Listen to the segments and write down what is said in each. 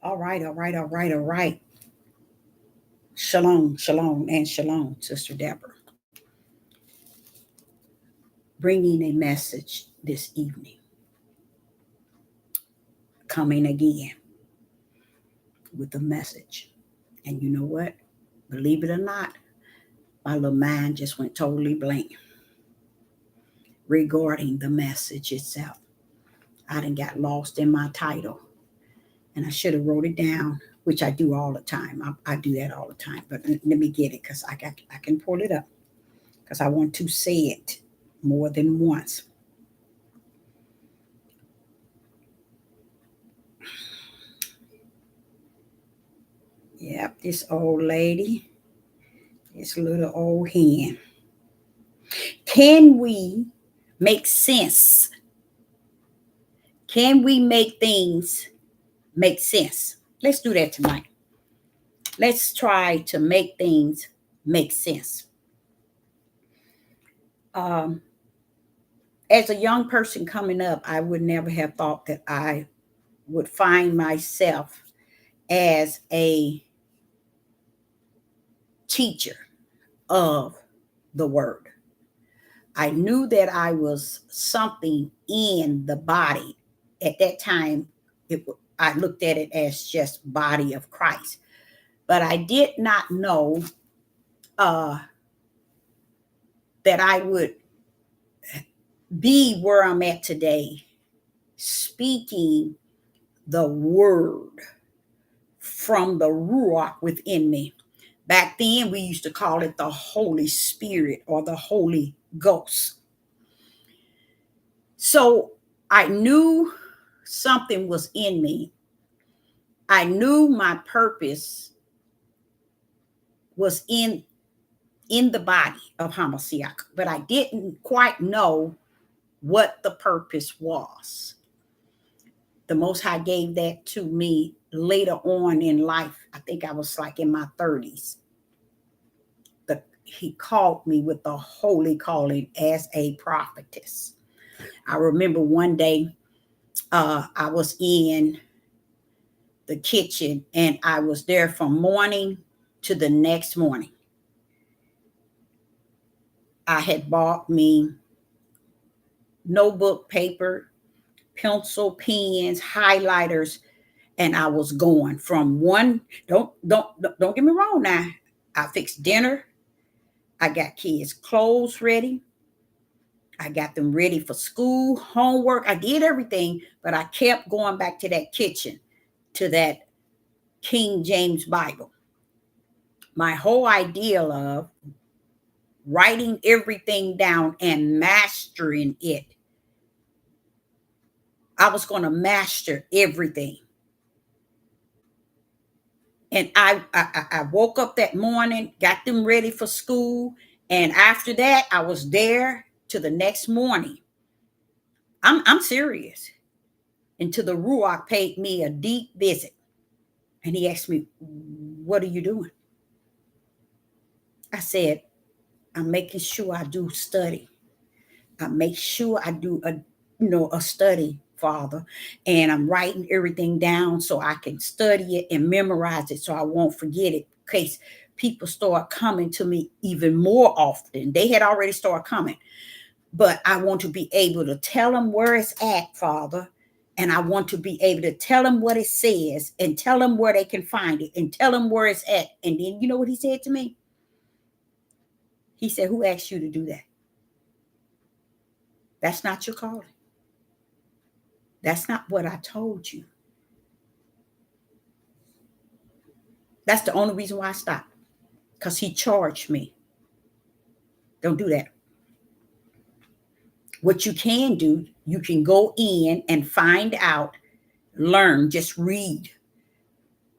All right, all right, all right, all right. Shalom, shalom, and shalom, Sister Deborah. Bringing a message this evening. Coming again with a message. And you know what? Believe it or not, my little mind just went totally blank regarding the message itself. I done got lost in my title. And I should have wrote it down, which I do all the time. I do that all the time. But let me get it because I can pull it up because I want to say it more than once. Yep, this old lady, this little old hen. Can we make sense? Can we make things make sense? Let's do that tonight. Let's try to make things make sense. Um, as a young person coming up, I would never have thought that I would find myself as a teacher of the word. I knew that I was something in the body. At that time, I looked at it as just body of Christ. But I did not know uh, that I would be where I'm at today, speaking the word from the Ruach within me. Back then, we used to call it the Holy Spirit or the Holy Ghost. So I knew something was in me. I knew my purpose was in the body of Hamashiach, but I didn't quite know what the purpose was. The Most High gave that to me later on in life. I think I was like in my 30s. He called me with the holy calling as a prophetess. I remember one day I was in the kitchen and I was there from morning to the next morning. I had bought me notebook paper, pencil, pens, highlighters, and I was going from one. Don't get me wrong now. I fixed dinner. I got kids' clothes ready. I got them ready for school, homework. I did everything, but I kept going back to that kitchen, to that King James Bible. My whole idea of writing everything down and mastering it. I was going to master everything. And I woke up that morning, got them ready for school. And after that, I was there to the next morning. I'm serious. Until the Ruach paid me a deep visit. And he asked me, "What are you doing?" I said, "I'm making sure I do study. I make sure I do a study, Father, and I'm writing everything down so I can study it and memorize it so I won't forget it. In case people start coming to me even more often. They had already started coming, but I want to be able to tell them where it's at, Father, and I want to be able to tell them what it says and tell them where they can find it and tell them where it's at." And then you know what he said to me? He said, "Who asked you to do that? That's not your calling. That's not what I told you." That's the only reason why I stopped, because he charged me. Don't do that. What you can do, you can go in and find out, learn, just read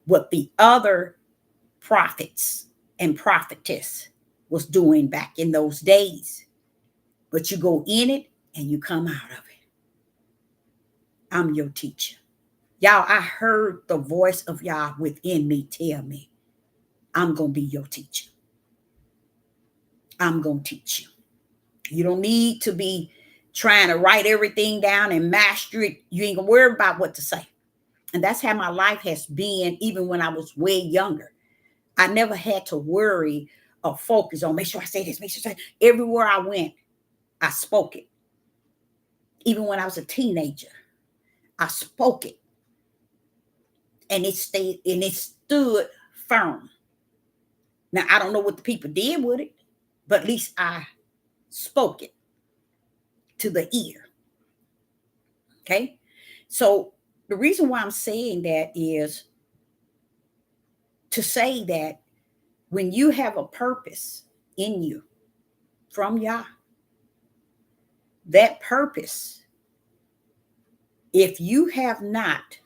what the other prophets and prophetess was doing back in those days. But you go in it and you come out of it. I'm your teacher. Y'all, I heard the voice of Yah within me tell me, I'm going to be your teacher. I'm going to teach you. You don't need to be trying to write everything down and master it. You ain't going to worry about what to say. And that's how my life has been, even when I was way younger. I never had to worry or focus on, make sure I say this, make sure I say. Everywhere I went, I spoke it. Even when I was a teenager, I spoke it. And it stayed and it stood firm. Now, I don't know what the people did with it, but at least I spoke it to the ear. Okay. So the reason why I'm saying that is to say that when you have a purpose in you from Yah, that purpose, if you have not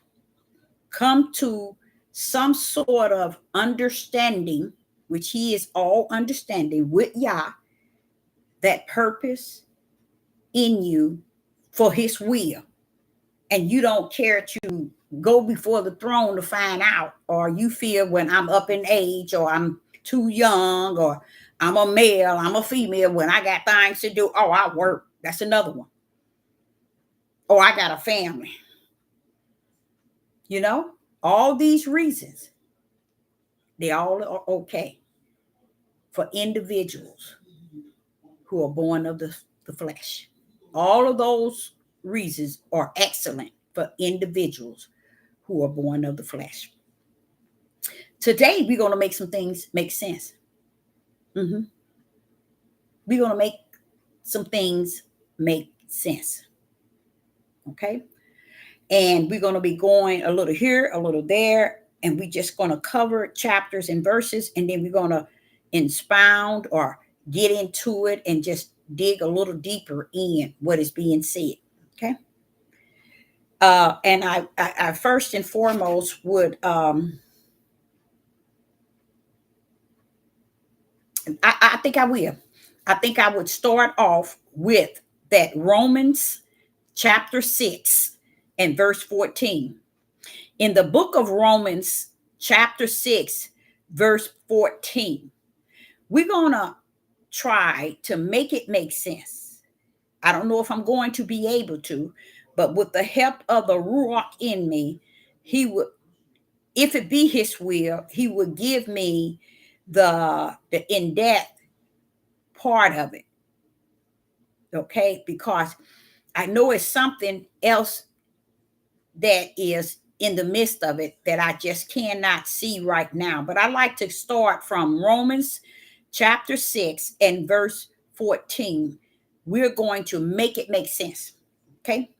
come to some sort of understanding, which He is all understanding with Yah, that purpose in you for His will, and you don't care to go before the throne to find out, or you feel when I'm up in age, or I'm too young, or I'm a male, I'm a female, when I got things to do, oh, I work. That's another one. Or I got a family. You know, all these reasons, they all are okay for individuals who are born of the flesh. All of those reasons are excellent for individuals who are born of the flesh. Today, we're going to make some things make sense. We're going to make some things make sense. Okay? And we're going to be going a little here, a little there, and we're just going to cover chapters and verses, and then we're going to expound or get into it and just dig a little deeper in what is being said. Okay? And I first and foremost would I think I will. I think I would start off with that Romans chapter 6 and verse 14. In the book of Romans chapter 6, verse 14, we're going to try to make it make sense. I don't know if I'm going to be able to, but with the help of the Ruach in me, He would, if it be His will, He would give me the in-depth part of it. Okay, because I know it's something else that is in the midst of it that I just cannot see right now. But I like to start from Romans chapter 6 and verse 14. We're going to make it make sense. Okay.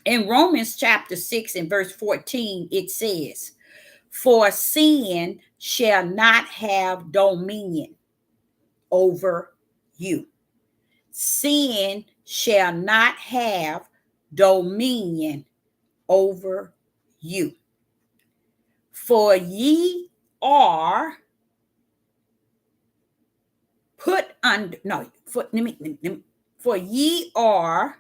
In Romans chapter 6 and verse 14, it says, "For sin shall not have dominion over you." Sin shall not have dominion over you. For ye are put under, no, for ye are,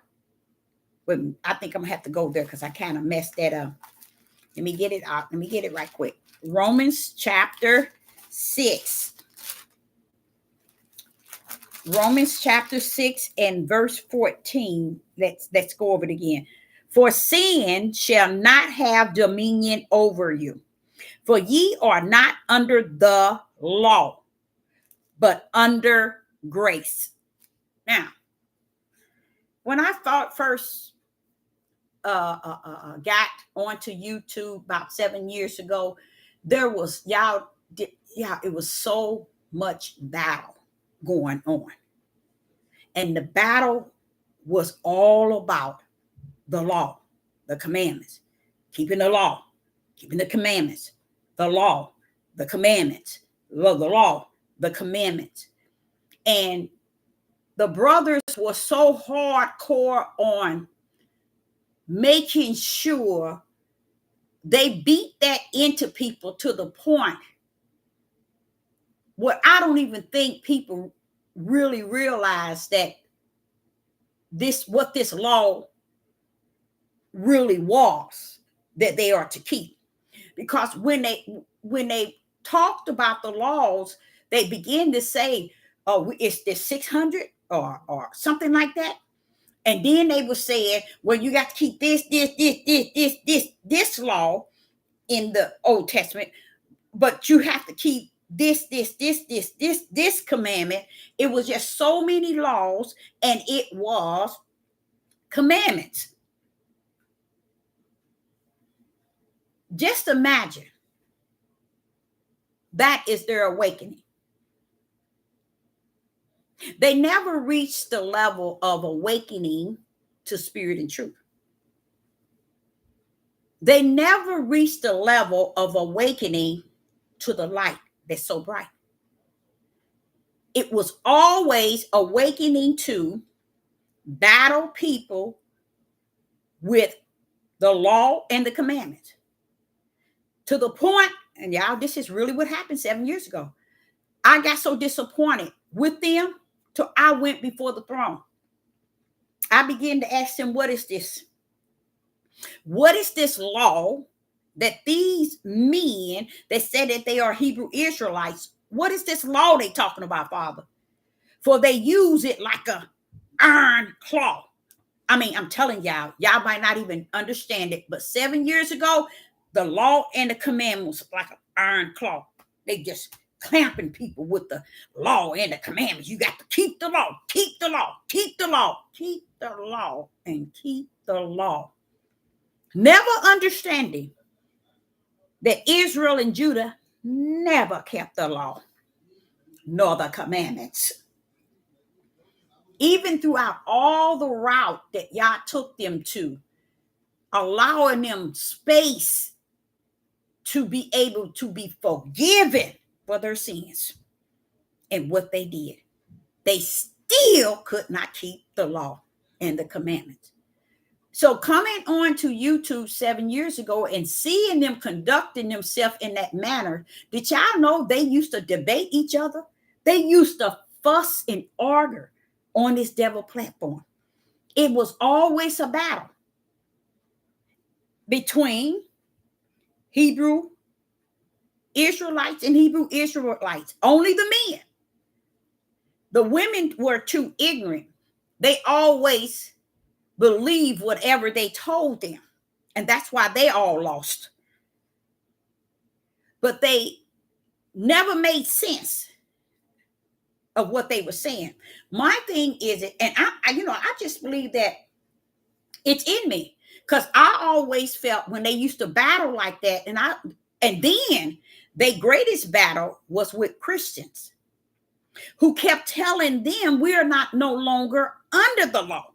wait, I think I'm gonna have to go there because I kind of messed that up. Let me get it out. Let me get it right quick. Romans chapter 6. Romans chapter 6 and verse 14. Let's go over it again. For sin shall not have dominion over you. For ye are not under the law, but under grace. Now, when I first got onto YouTube about 7 years ago, there was it was so much battle going on. And the battle was all about the law, the commandments, keeping the law, keeping the commandments, the law, the commandments, the law, the commandments. And the brothers were so hardcore on making sure they beat that into people to the point where I don't even think people really realize that what this law really was that they are to keep. Because when they talked about the laws, they began to say, oh, it's this 600 or something like that. And then they were saying, well, you got to keep this law in the Old Testament, but you have to keep this commandment. It was just so many laws, and it was commandments. Just imagine that is their awakening. They never reached the level of awakening to spirit and truth. They never reached the level of awakening to the light that's so bright. It was always awakening to battle people with the law and the commandments. To the point, and y'all, this is really what happened 7 years ago. I got so disappointed with them till I went before the throne. I began to ask them, what is this? What is this law that these men that said that they are Hebrew Israelites, what is this law they talking about, Father? For they use it like a iron claw. I mean, I'm telling y'all might not even understand it, but 7 years ago, the law and the commandments like an iron claw. They just clamping people with the law and the commandments. You got to keep the law, keep the law, keep the law, keep the law, and keep the law. Never understanding that Israel and Judah never kept the law nor the commandments. Even throughout all the route that Yah took them to, allowing them space to be able to be forgiven for their sins and what they did, they still could not keep the law and the commandments. So coming on to YouTube 7 years ago and seeing them conducting themselves in that manner, did y'all know they used to debate each other? They used to fuss and argue on this devil platform. It was always a battle between Hebrew Israelites and Hebrew Israelites. Only the men. The women were too ignorant. They always believed whatever they told them. And that's why they all lost. But they never made sense of what they were saying. My thing is, and I just believe that it's in me, because I always felt when they used to battle like that, and then their greatest battle was with Christians who kept telling them we're not no longer under the law.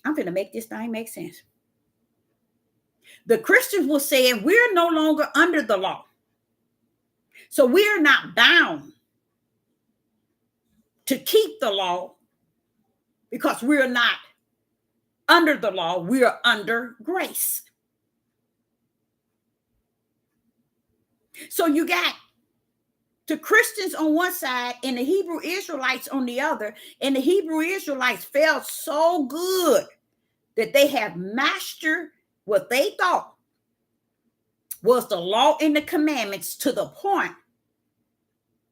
I'm going to make this thing make sense. The Christians were saying we're no longer under the law. So we're not bound to keep the law because we're not under the law. We're under grace. So you got the Christians on one side and the Hebrew Israelites on the other. And the Hebrew Israelites felt so good that they have mastered what they thought was the law and the commandments to the point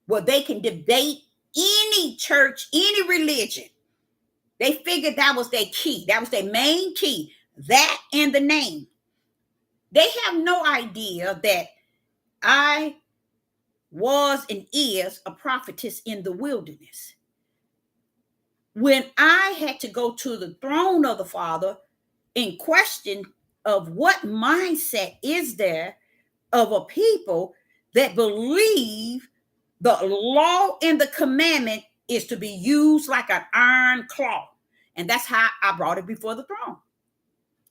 where they can debate any church, any religion. They figured that was their key. That was their main key. That and the name. They have no idea that I was and is a prophetess in the wilderness. When I had to go to the throne of the Father in question of what mindset is there of a people that believe the law and the commandment is to be used like an iron claw. And that's how I brought it before the throne.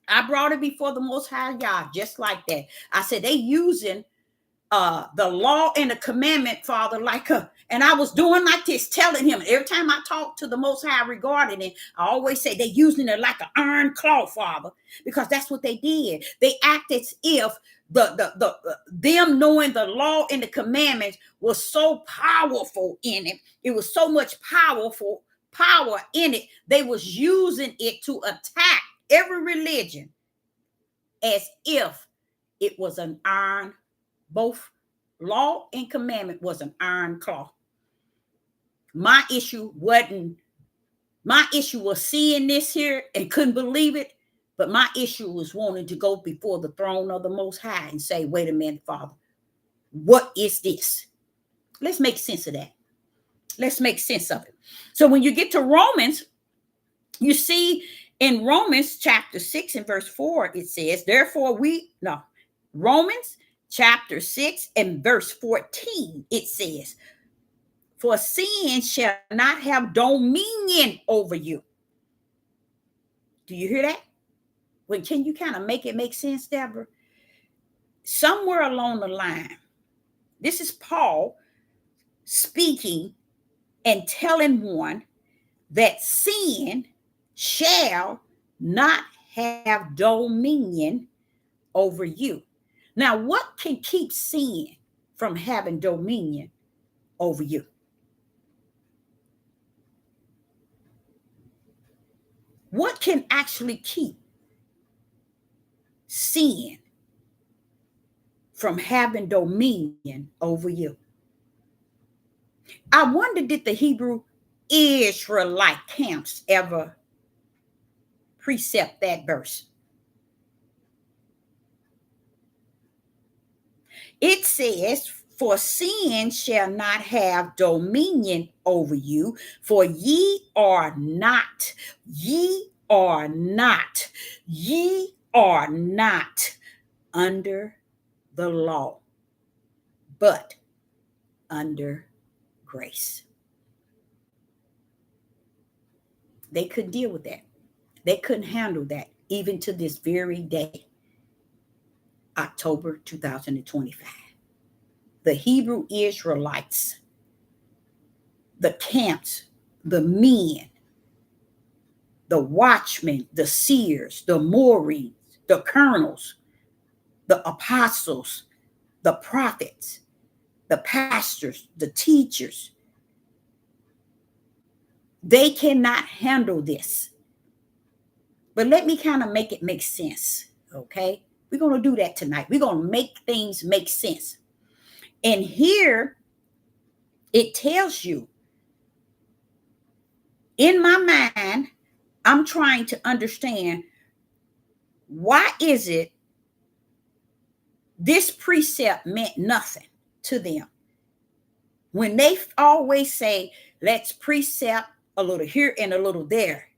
I brought it before the Most High Yah, just like that. I said, they using the law and the commandment, Father, and I was doing like this, telling him every time I talk to the Most High regarding it, I always say they're using it like an iron claw, Father, because that's what they did. They acted as if them knowing the law and the commandments was so powerful in it. It was so much power in it. They was using it to attack every religion as if it was an iron. Both law and commandment was an iron claw. My issue wasn't My issue was seeing this here and couldn't believe it. But my issue was wanting to go before the throne of the Most High and say, wait a minute, Father, what is this? Let's make sense of that. Let's make sense of it. So when you get to Romans, you see in Romans chapter 6 and verse 4, it says, Romans chapter 6 and verse 14, it says, for sin shall not have dominion over you. Do you hear that? Well, can you kind of make it make sense, Deborah? Somewhere along the line, this is Paul speaking and telling one that sin shall not have dominion over you. Now, what can keep sin from having dominion over you? What can actually keep sin from having dominion over you? I wonder, did the Hebrew Israelite camps ever precept that verse? It says, for sin shall not have dominion over you, for ye are not under the law, but under grace. They couldn't deal with that. They couldn't handle that, even to this very day, October 2025. The Hebrew Israelites, the camps, the men, the watchmen, the seers, the Morees, the colonels, the apostles, the prophets, the pastors, the teachers, they cannot handle this. But let me kind of make it make sense, okay? We're going to do that tonight. We're going to make things make sense. And here it tells you, in my mind, I'm trying to understand, why is it this precept meant nothing to them? When they always say, let's precept a little here and a little there.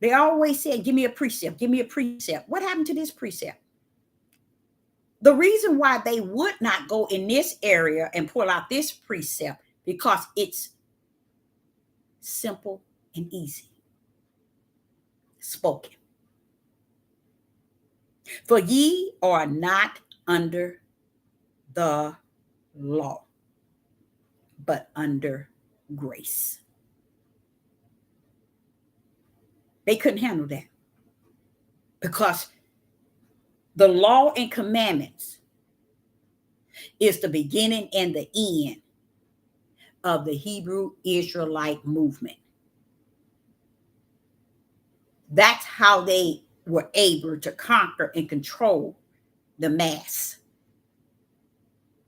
They always said, give me a precept, give me a precept. What happened to this precept? The reason why they would not go in this area and pull out this precept, because it's simple and easy spoken. For ye are not under the law, but under grace. They couldn't handle that, because the law and commandments is the beginning and the end of the Hebrew Israelite movement. That's how they were able to conquer and control the mass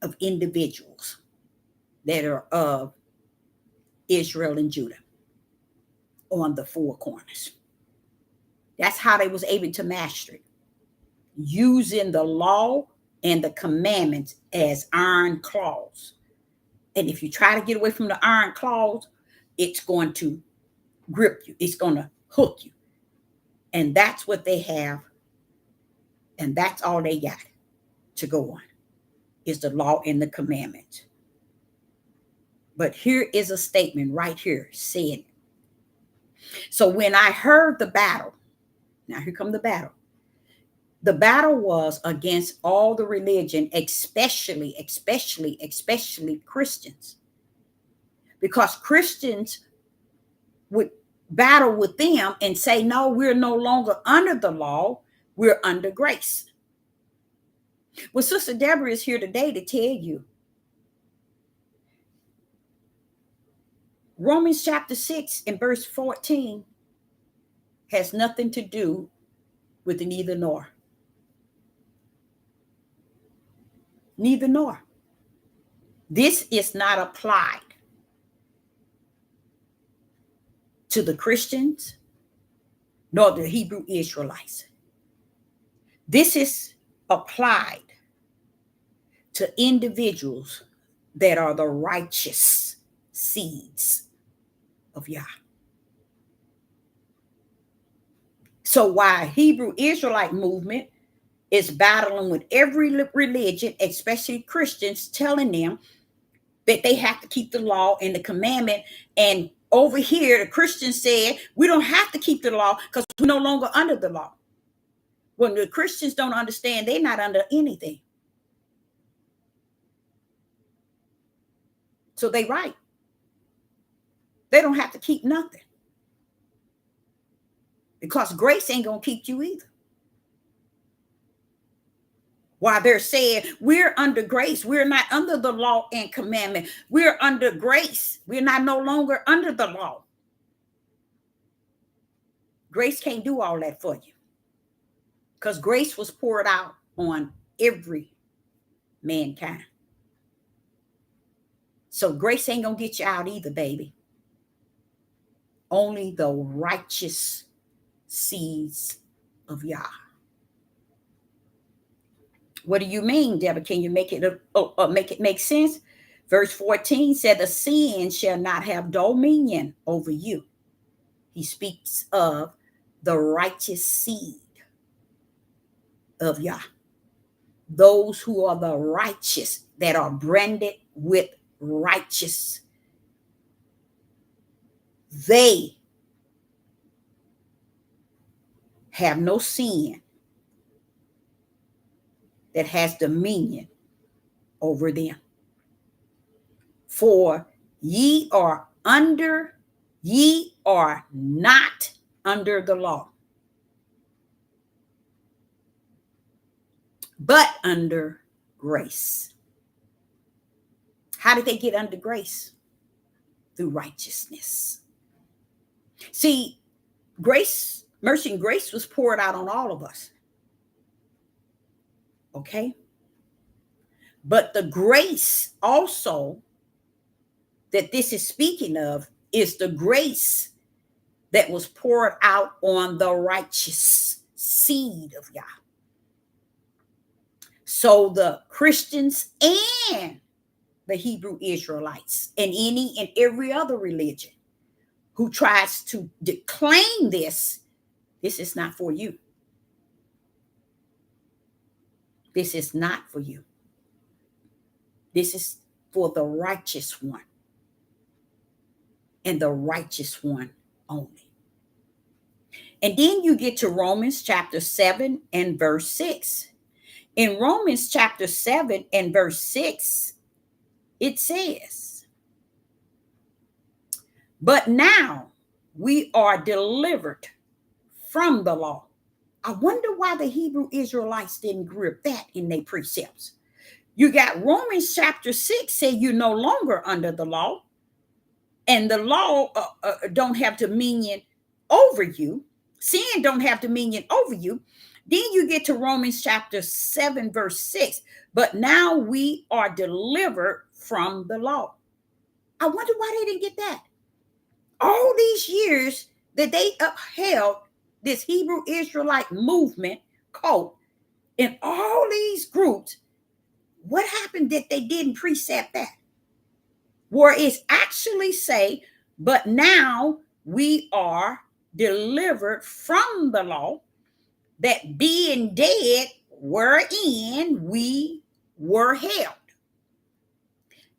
of individuals that are of Israel and Judah on the four corners. That's how they was able to master it, using the law and the commandments as iron claws. And if you try to get away from the iron claws, it's going to grip you. It's going to hook you. And that's what they have. And that's all they got to go on, is the law and the commandments. But here is a statement right here saying, so when I heard the battle, now here come the battle. The battle was against all the religion, especially Christians. Because Christians would battle with them and say, no, we're no longer under the law, we're under grace. Well, Sister Deborah is here today to tell you, Romans chapter 6 and verse 14 has nothing to do with the neither nor. Neither nor. This is not applied to the Christians nor the Hebrew Israelites. This is applied to individuals that are the righteous seeds of Yah. So while Hebrew Israelite movement is battling with every religion, especially Christians, telling them that they have to keep the law and the commandment, and over here the Christians said we don't have to keep the law because we're no longer under the law. When the Christians don't understand, they're not under anything. So they right. They don't have to keep nothing. Because grace ain't going to keep you either. While they're saying we're under grace, we're not under the law and commandment. We're under grace. We're not no longer under the law. Grace can't do all that for you. Because grace was poured out on every mankind. So grace ain't going to get you out either, baby. Only the righteous seeds of Yah. What do you mean, Deborah? Can you make it make sense? Verse 14 said, the sin shall not have dominion over you. He speaks of the righteous seed of Yah. Those who are the righteous, that are branded with righteous. They have no sin that has dominion over them. For ye are not under the law, but under grace. How did they get under grace? Through righteousness. See, grace, mercy and grace was poured out on all of us. Okay? But the grace also that this is speaking of is the grace that was poured out on the righteous seed of Yah. So the Christians and the Hebrew Israelites and any and every other religion who tries to declaim this is not for you. This is not for you. This is for the righteous one. And the righteous one only. And then you get to Romans chapter 7 and verse 6. In Romans chapter 7 and verse 6, it says, but now we are delivered from the law. I wonder why the Hebrew Israelites didn't grip that in their precepts. You got Romans chapter 6 say you're no longer under the law, and the law don't have dominion over you. Sin don't have dominion over you. Then you get to Romans chapter 7 verse 6. But now we are delivered from the law. I wonder why they didn't get that. All these years that they upheld this Hebrew Israelite movement cult in all these groups, what happened that they didn't precept that? Where it's actually say, but now we are delivered from the law, that being dead wherein we were held,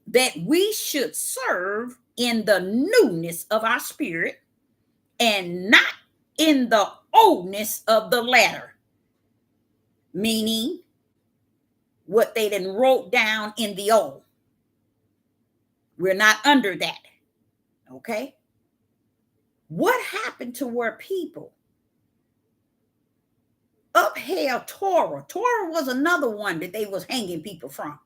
that we should serve in the newness of our spirit and not in the oldness of the letter. Meaning what they then wrote down in the old. We're not under that. Okay? What happened to where people upheld Torah? Torah was another one that they was hanging people from.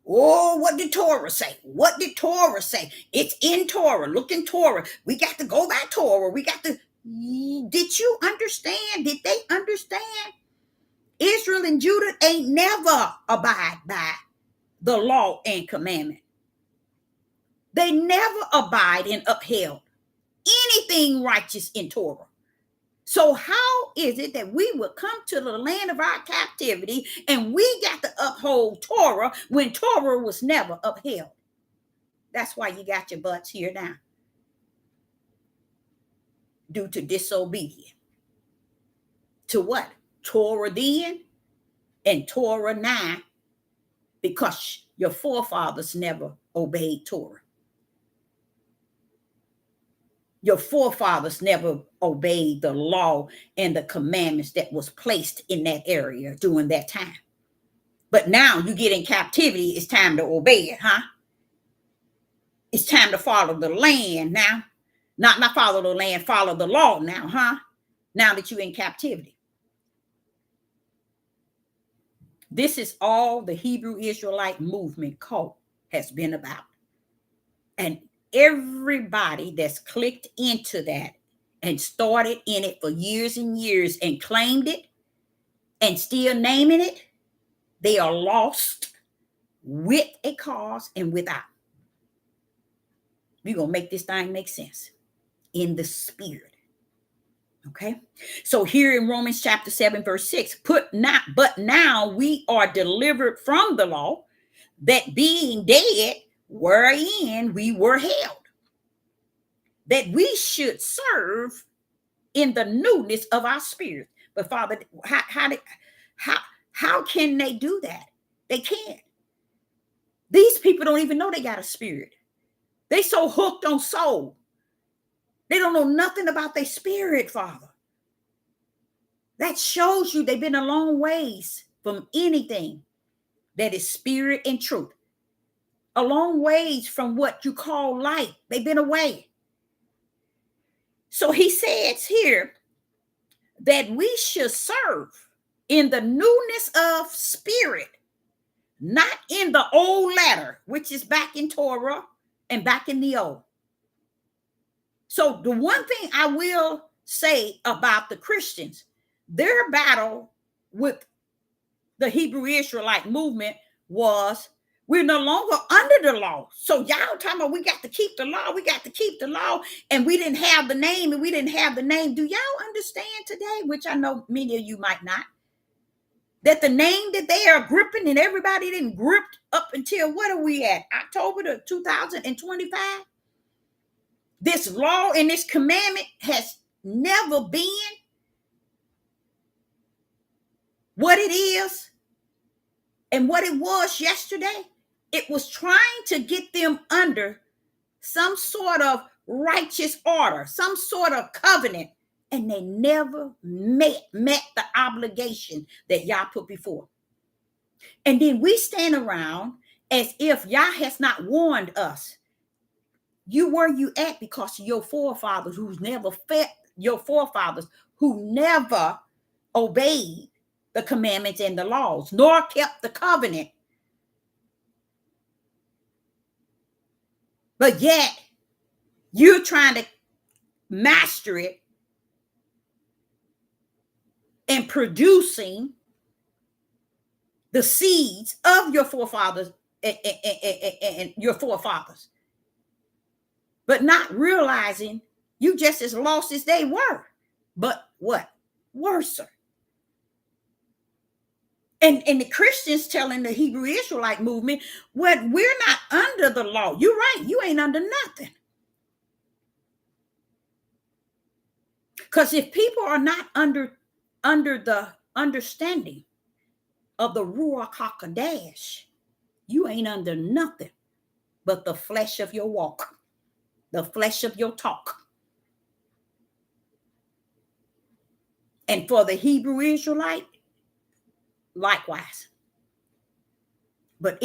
Oh, what did Torah say? What did Torah say? It's in Torah. Look in Torah. We got to go by Torah. We got to. Did you understand? Did they understand? Israel and Judah ain't never abide by the law and commandment. They never abide and upheld anything righteous in Torah. So how is it that we will come to the land of our captivity and we got to uphold Torah when Torah was never upheld? That's why you got your butts here now. Due to disobedience. To what? Torah then and Torah now, because your forefathers never obeyed Torah. Your forefathers never obeyed the law and the commandments that was placed in that area during that time. But now you get in captivity, it's time to obey it, huh? It's time to follow the land now. Not follow the land, follow the law now, huh? Now that you're in captivity. This is all the Hebrew Israelite movement cult has been about. And everybody that's clicked into that and started in it for years and years and claimed it and still naming it, they are lost with a cause and without. We're going to make this thing make sense in the spirit. Okay. So here in Romans chapter 7, verse 6, but now we are delivered from the law, that being dead, wherein we were held, that we should serve in the newness of our spirit. But Father, how can they do that? They can't. These people don't even know they got a spirit. They so hooked on soul. They don't know nothing about their spirit, Father. That shows you they've been a long ways from anything that is spirit and truth. A long ways from what you call light. They've been away. So he says here that we should serve in the newness of spirit, not in the old letter, which is back in Torah and back in the old. So the one thing I will say about the Christians, their battle with the Hebrew Israelite movement was, we're no longer under the law. So y'all talking about we got to keep the law, we got to keep the law, and we didn't have the name, and we didn't have the name. Do y'all understand today, which I know many of you might not, that the name that they are gripping, and everybody didn't grip up until, what are we at? October of 2025? This law and this commandment has never been what it is and what it was yesterday. It was trying to get them under some sort of righteous order, some sort of covenant, and they never met the obligation that Yah put before. And then we stand around as if Yah has not warned us. You where you at because your forefathers who never obeyed the commandments and the laws, nor kept the covenant. But yet, you're trying to master it and producing the seeds of your forefathers and your forefathers. But not realizing you just as lost as they were. But what? Worse. And the Christians telling the Hebrew Israelite movement, what, we're not under the law. You're right. You ain't under nothing. Because if people are not under the understanding of the Ruach HaKodesh, you ain't under nothing but the flesh of your walk, the flesh of your talk. And for the Hebrew Israelite, likewise. But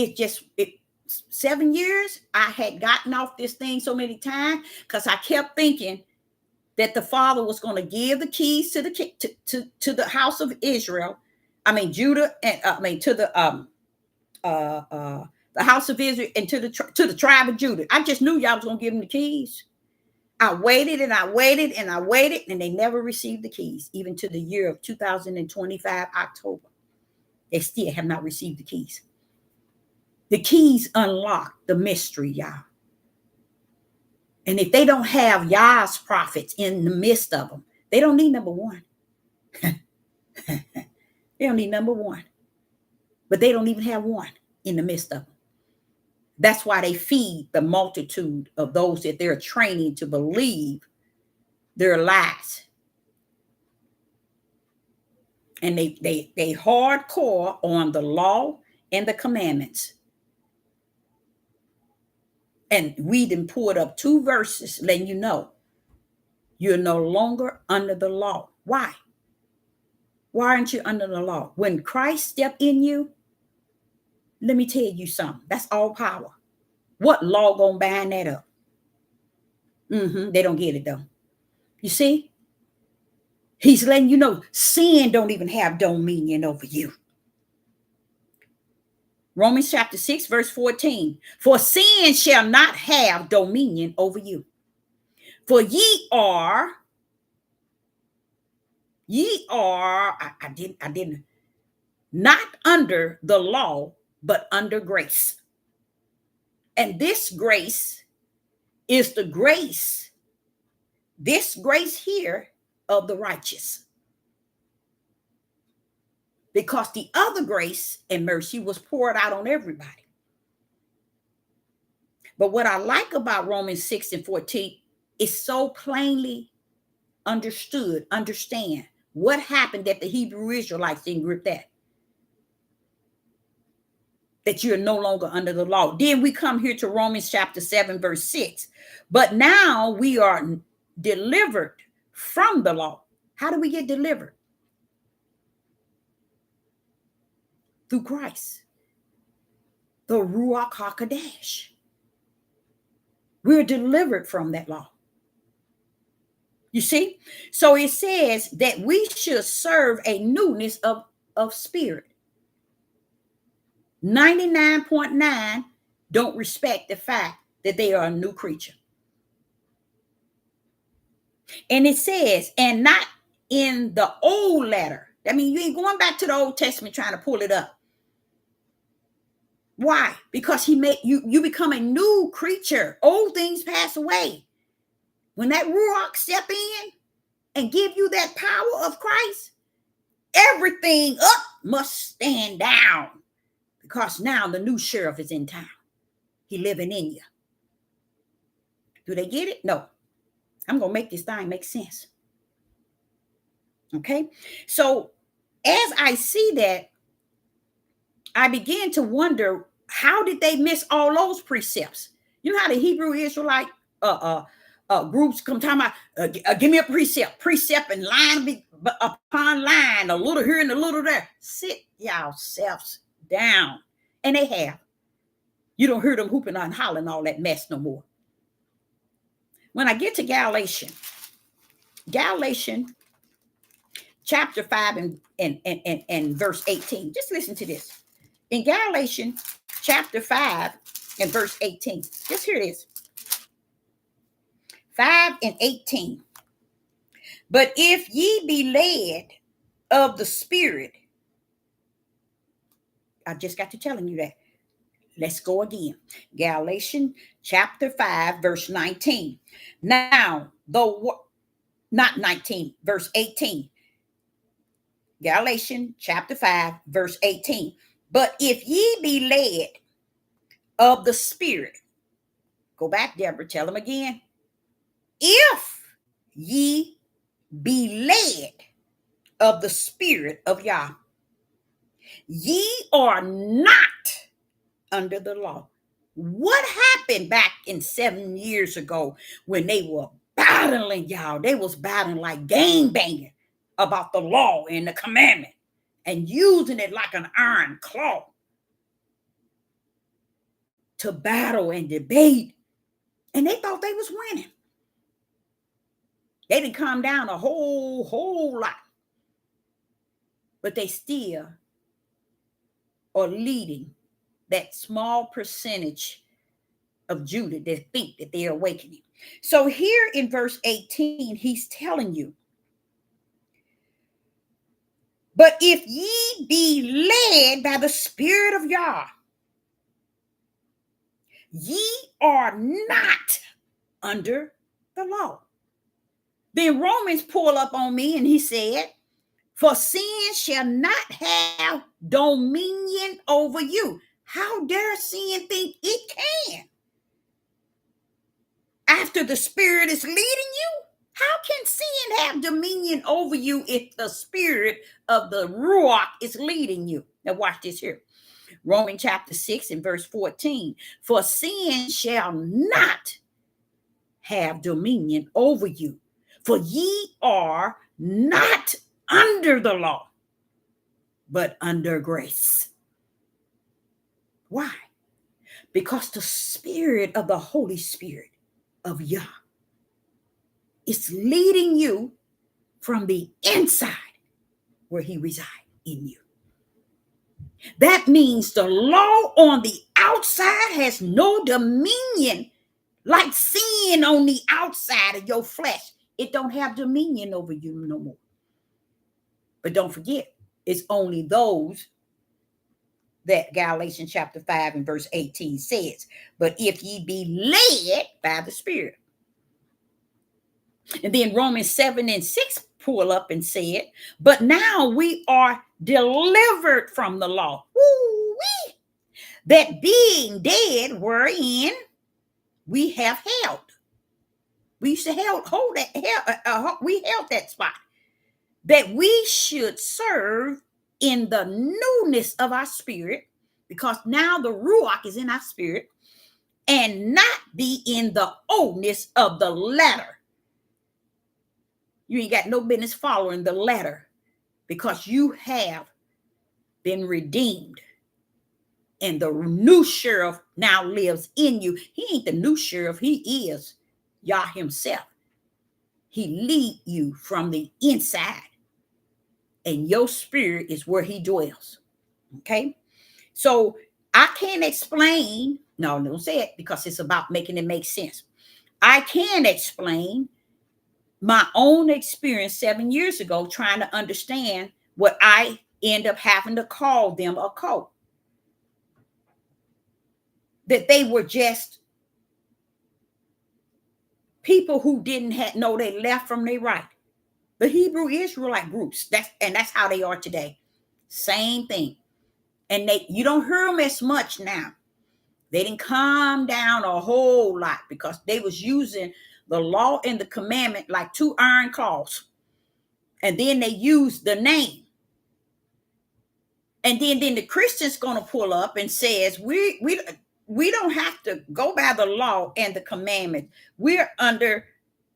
7 years, I had gotten off this thing so many times because I kept thinking that the Father was going to give the keys to the house of Israel. I mean Judah, and to the house of Israel and to the tribe of Judah. I just knew y'all was going to give them the keys. I waited and I waited and I waited, and they never received the keys, even to the year of 2025 October. They still have not received the keys. The keys unlock the mystery, y'all. And if they don't have Yah's prophets in the midst of them, they don't need number one. They don't need number one. But they don't even have one in the midst of them. That's why they feed the multitude of those that they're training to believe their lies. And they hardcore on the law and the commandments. And we then pulled up 2 verses letting you know you're no longer under the law. Why? Why aren't you under the law? When Christ stepped in you, let me tell you something. That's all power. What law gonna bind that up? They don't get it though. You see? He's letting you know sin don't even have dominion over you. Romans chapter 6, verse 14. For sin shall not have dominion over you. For ye are, I didn't, not under the law, but under grace. And this grace is the grace, this grace here of the righteous. Because the other grace and mercy was poured out on everybody. But what I like about Romans 6 and 14 is so plainly understand what happened that the Hebrew Israelites didn't grip that you're no longer under the law. Then we come here to Romans chapter 7, verse 6. But now we are delivered from the law. How do we get delivered? Through Christ, the Ruach HaKodesh. We're delivered from that law. You see? So it says that we should serve a newness of spirit. 99.9 don't respect the fact that they are a new creature. And it says, and not in the old letter. I mean, you ain't going back to the Old Testament trying to pull it up. Why? Because he made you become a new creature. Old things pass away. When that Ruach step in and give you that power of Christ, everything up must stand down. Because now the new sheriff is in town. He living in you. Do they get it? No. I'm going to make this thing make sense. Okay? So as I see that, I began to wonder, how did they miss all those precepts? You know how the Hebrew Israelite groups come talking about, give me a precept and line upon line, a little here and a little there. Sit yourselves down. And they have. You don't hear them hooping and hollering all that mess no more. When I get to Galatians chapter 5 and verse 18, just listen to this. In Galatians chapter 5 and verse 18, just hear this. 5 and 18. But if ye be led of the Spirit, I just got to telling you that. Let's go again. Galatians chapter 5, verse 19. Now, not 19, verse 18. Galatians chapter 5, verse 18. But if ye be led of the Spirit, go back, Deborah, tell them again. If ye be led of the Spirit of Yah, ye are not under the law. What happened back in 7 years ago when they were battling, y'all? They was battling like gang banging about the law and the commandment and using it like an iron claw to battle and debate. And they thought they was winning. They didn't calm down a whole lot. But they still are leading that small percentage of Judah that think that they're awakening. So here in verse 18, he's telling you, but if ye be led by the Spirit of Yah, ye are not under the law. Then Romans pull up on me and he said, for sin shall not have dominion over you. How dare sin think it can? After the Spirit is leading you, how can sin have dominion over you if the Spirit of the Ruach is leading you? Now watch this here. Romans chapter 6 and verse 14. For sin shall not have dominion over you, for ye are not under the law, but under grace. Why? Because the Spirit of the Holy Spirit of Yah is leading you from the inside where he resides in you. That means the law on the outside has no dominion like sin on the outside of your flesh. It don't have dominion over you no more. But don't forget, it's only those that Galatians chapter 5 and verse 18 says, but if ye be led by the Spirit. And then Romans 7 and 6 pull up and said, but now we are delivered from the law. Woo-wee. That being dead wherein we have held. We used to hold that spot. That we should serve in the newness of our spirit, because now the Ruach is in our spirit, and not be in the oldness of the letter. You ain't got no business following the letter, because you have been redeemed. And the new sheriff now lives in you. He ain't the new sheriff. He is Yah himself. He lead you from the inside. And your spirit is where he dwells. Okay? So I can't explain. No, don't say it, because it's about making it make sense. I can explain my own experience 7 years ago trying to understand what I end up having to call them a cult. That they were just people who didn't know they left from their right. The Hebrew Israelite groups, that's how they are today. Same thing. And you don't hear them as much now. They didn't calm down a whole lot because they was using the law and the commandment like two iron claws. And then they used the name. And then the Christian's going to pull up and says, we don't have to go by the law and the commandment. We're under,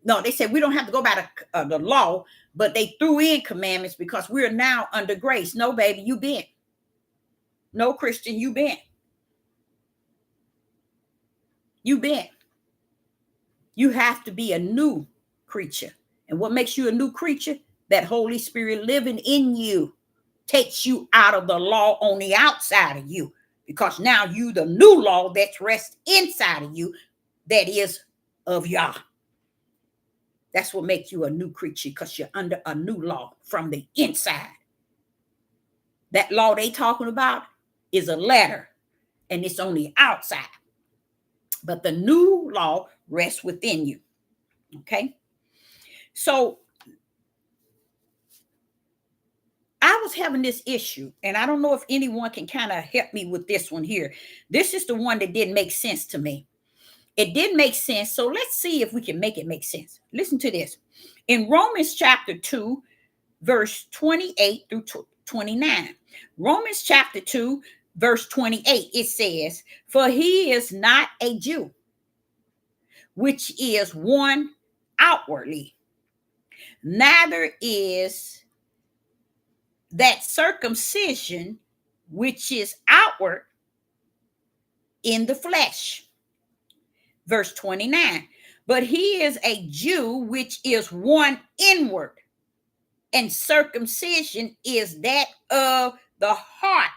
no, they said we don't have to go by the law, but they threw in commandments because we're now under grace. No, baby, you been. No, Christian, you been. You been. You have to be a new creature. And what makes you a new creature? That Holy Spirit living in you takes you out of the law on the outside of you. Because now you the new law that's rests inside of you, that is of Yah. That's what makes you a new creature, because you're under a new law from the inside. That law they talking about is a letter, and it's on the outside. But the new law rests within you. Okay? So I was having this issue, and I don't know if anyone can kind of help me with this one here. This is the one that didn't make sense to me. It didn't make sense, so let's see if we can make it make sense. Listen to this. In Romans chapter 2, verse 28 through 29. Romans chapter 2, verse 28, it says, for he is not a Jew, which is one outwardly, neither is that circumcision which is outward in the flesh. Verse 29, but he is a Jew which is one inward, and circumcision is that of the heart,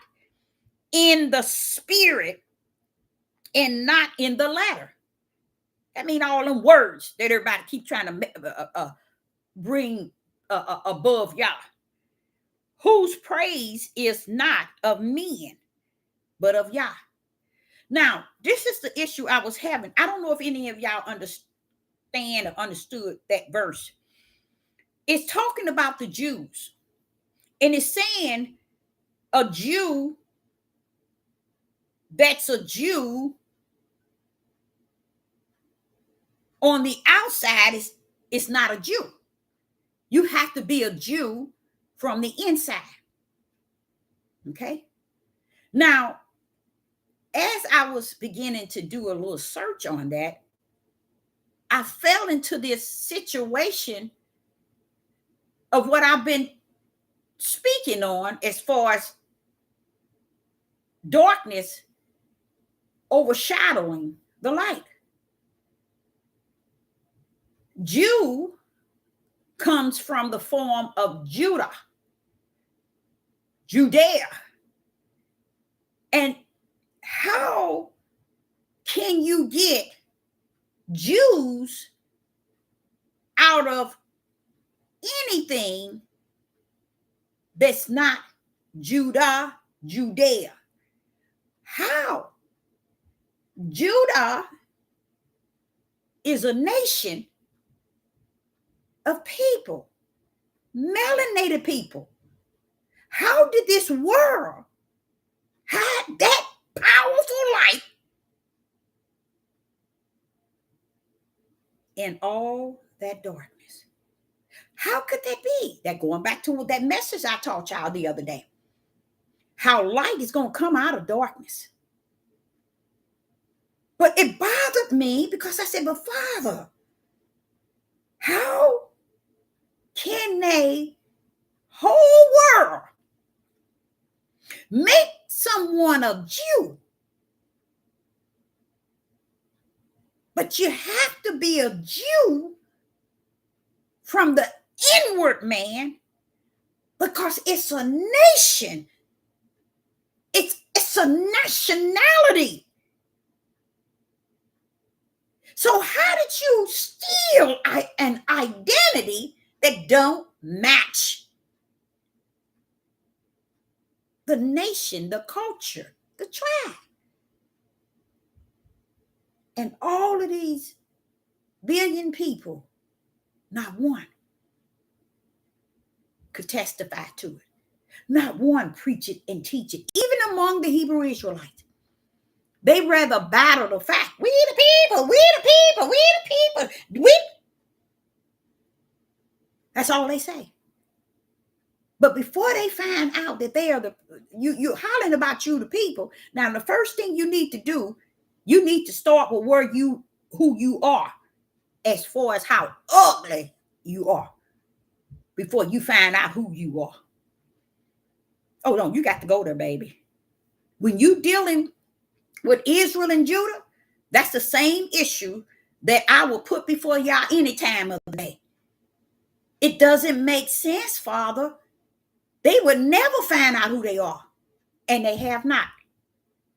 in the spirit, and not in the letter. I mean, all them words that everybody keep trying to bring above Yah, whose praise is not of men, but of Yah. Now, this is the issue I was having. I don't know if any of y'all understand or understood that verse. It's talking about the Jews. And it's saying a Jew that's a Jew on the outside is not a Jew. You have to be a Jew from the inside. Okay? Now, as I was beginning to do a little search on that, I fell into this situation of what I've been speaking on as far as darkness overshadowing the light. Jew comes from the form of Judah, Judea. And how can you get Jews out of anything that's not Judah, Judea? How? Judah is a nation of people, melanated people. How did this world have that powerful light in all that darkness? How could that be? That going back to that message I taught y'all the other day. How light is going to come out of darkness. But it bothered me because I said, but Father, how can they whole world make someone a Jew? But you have to be a Jew from the inward man because it's a nation. It's a nationality. So how did you steal an identity that don't match the nation, the culture, the tribe? And all of these billion people, not one could testify to it. Not one preach it and teach it. Even among the Hebrew Israelites, they rather battle the fact, we the people, we the people, we the people. That's all they say. But before they find out that they are you're hollering about you the people. Now, the first thing you need to do, you need to start with who you are, as far as how ugly you are, before you find out who you are. Oh no, you got to go there, baby. When you dealing with Israel and Judah, that's the same issue that I will put before y'all any time of the day. It doesn't make sense, Father. They would never find out who they are, and they have not.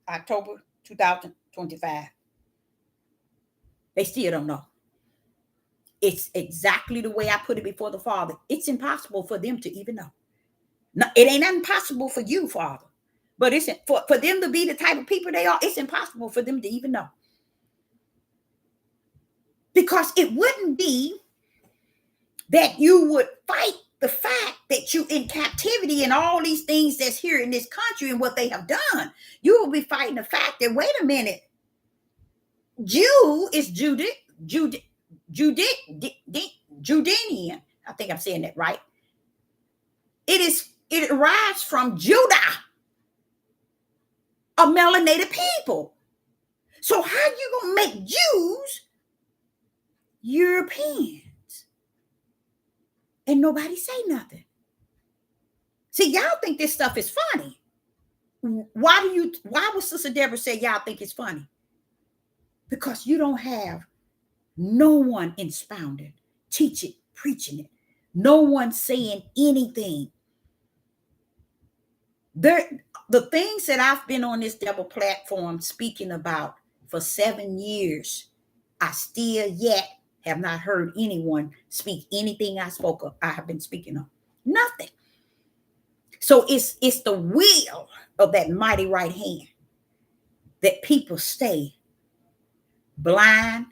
October 2025. They still don't know. It's exactly the way I put it before the Father. It's impossible for them to even know. No, it ain't impossible for you, Father. But it's for them to be the type of people they are, it's impossible for them to even know. Because it wouldn't be that you would fight the fact that you in captivity and all these things that's here in this country and what they have done. You will be fighting the fact that, wait a minute, Jew is Judean. I think I'm saying that right. It arrives from Judah, a melanated people. So how you gonna make Jews Europeans? And nobody say nothing. See, y'all think this stuff is funny. Why would Sister Deborah say y'all think it's funny? Because you don't have no one expounding, teaching, preaching it. No one saying anything. The things that I've been on this double platform speaking about for 7 years, I still yet have not heard anyone speak anything I have been speaking on. Nothing. So it's the will of that mighty right hand that people stay blind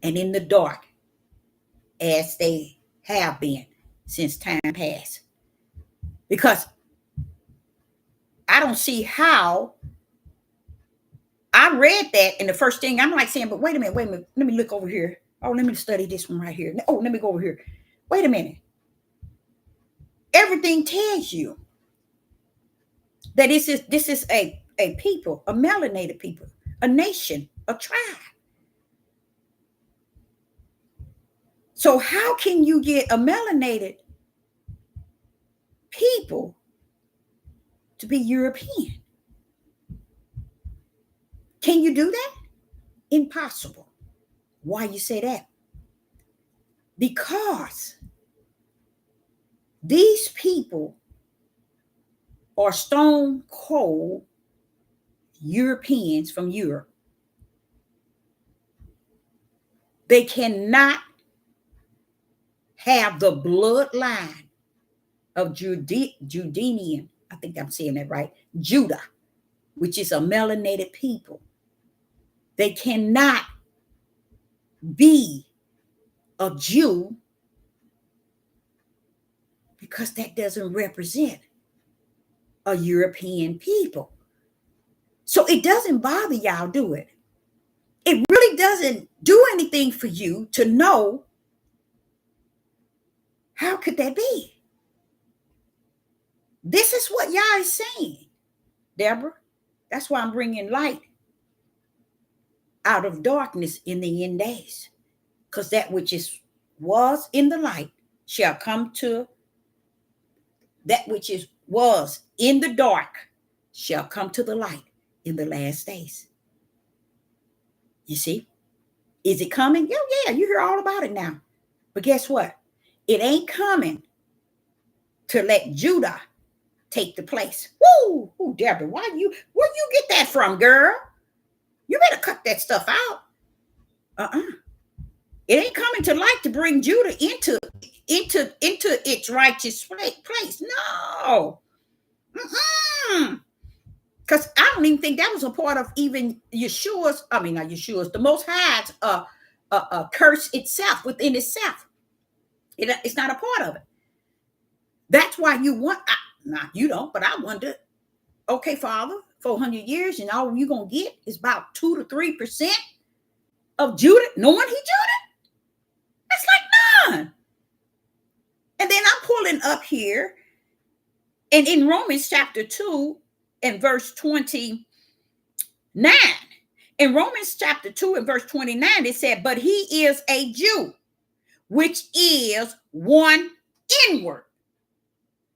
and in the dark as they have been since time past. Because I don't see how. I read that, and the first thing I'm like saying, but wait a minute, let me look over here. Oh, let me study this one right here. Oh, let me go over here. Wait a minute. Everything tells you that this is a people, a melanated people, a nation, a tribe. So how can you get a melanated people to be European? Can you do that? Impossible. Why you say that? Because these people are stone cold Europeans from Europe. They cannot have the bloodline of Judean, I think I'm saying that right, Judah, which is a melanated people. They cannot be a Jew because that doesn't represent a European people. So it doesn't bother y'all, do it? It really doesn't do anything for you to know how could that be? This is what y'all is saying, Deborah. That's why I'm bringing light out of darkness in the end days. Because that which was in the light shall come to that which was in the dark shall come to the light in the last days. You see? Is it coming? Yeah, you hear all about it now. But guess what? It ain't coming to let Judah take the place. Woo! Ooh, Deborah, where you get that from, girl? You better cut that stuff out. It ain't coming to light to bring Judah into its righteous place. No. Because I don't even think that was a part of even Yeshua's, not Yeshua's, the Most High's curse itself, within itself. It's not a part of it. That's why you want, not you don't, but I wonder, okay, Father, 400 years, and all you're going to get is about 2 to 3% of Judah, knowing he Judah? That's like none. And then I'm pulling up here, and in Romans chapter 2 and verse 29, in Romans chapter 2 and verse 29, it said, but he is a Jew, which is one inward.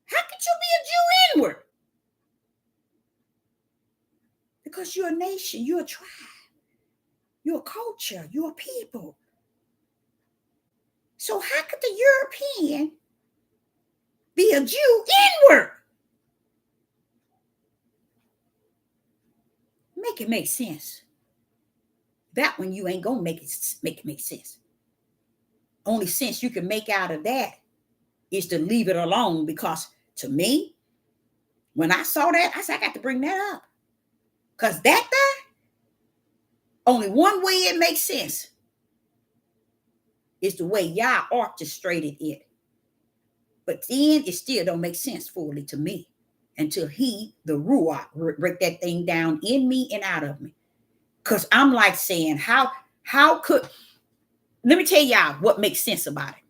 How could you be a Jew inward? Because you're a nation, you're a tribe, you're a culture, you're a people. So how could the European be a Jew inward? Make it make sense. That one you ain't gonna make it make sense. Only sense you can make out of that is to leave it alone, because to me, when I saw that, I said, I got to bring that up. Because that there, only one way it makes sense is the way y'all orchestrated it. But then it still don't make sense fully to me until he, the Ruach, break that thing down in me and out of me. Because I'm like saying, how could, let me tell y'all what makes sense about it.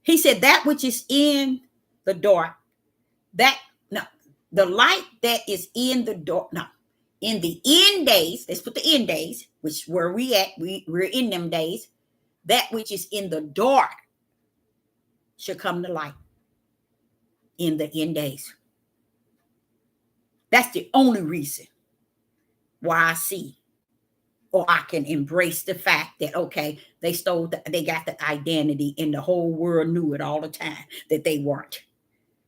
He said that which is in the dark, the light that is in the dark, in the end days, let's put the end days, which where we at, we're in them days, that which is in the dark shall come to light in the end days. That's the only reason why I see, or I can embrace the fact that, okay, they got the identity, and the whole world knew it all the time that they weren't.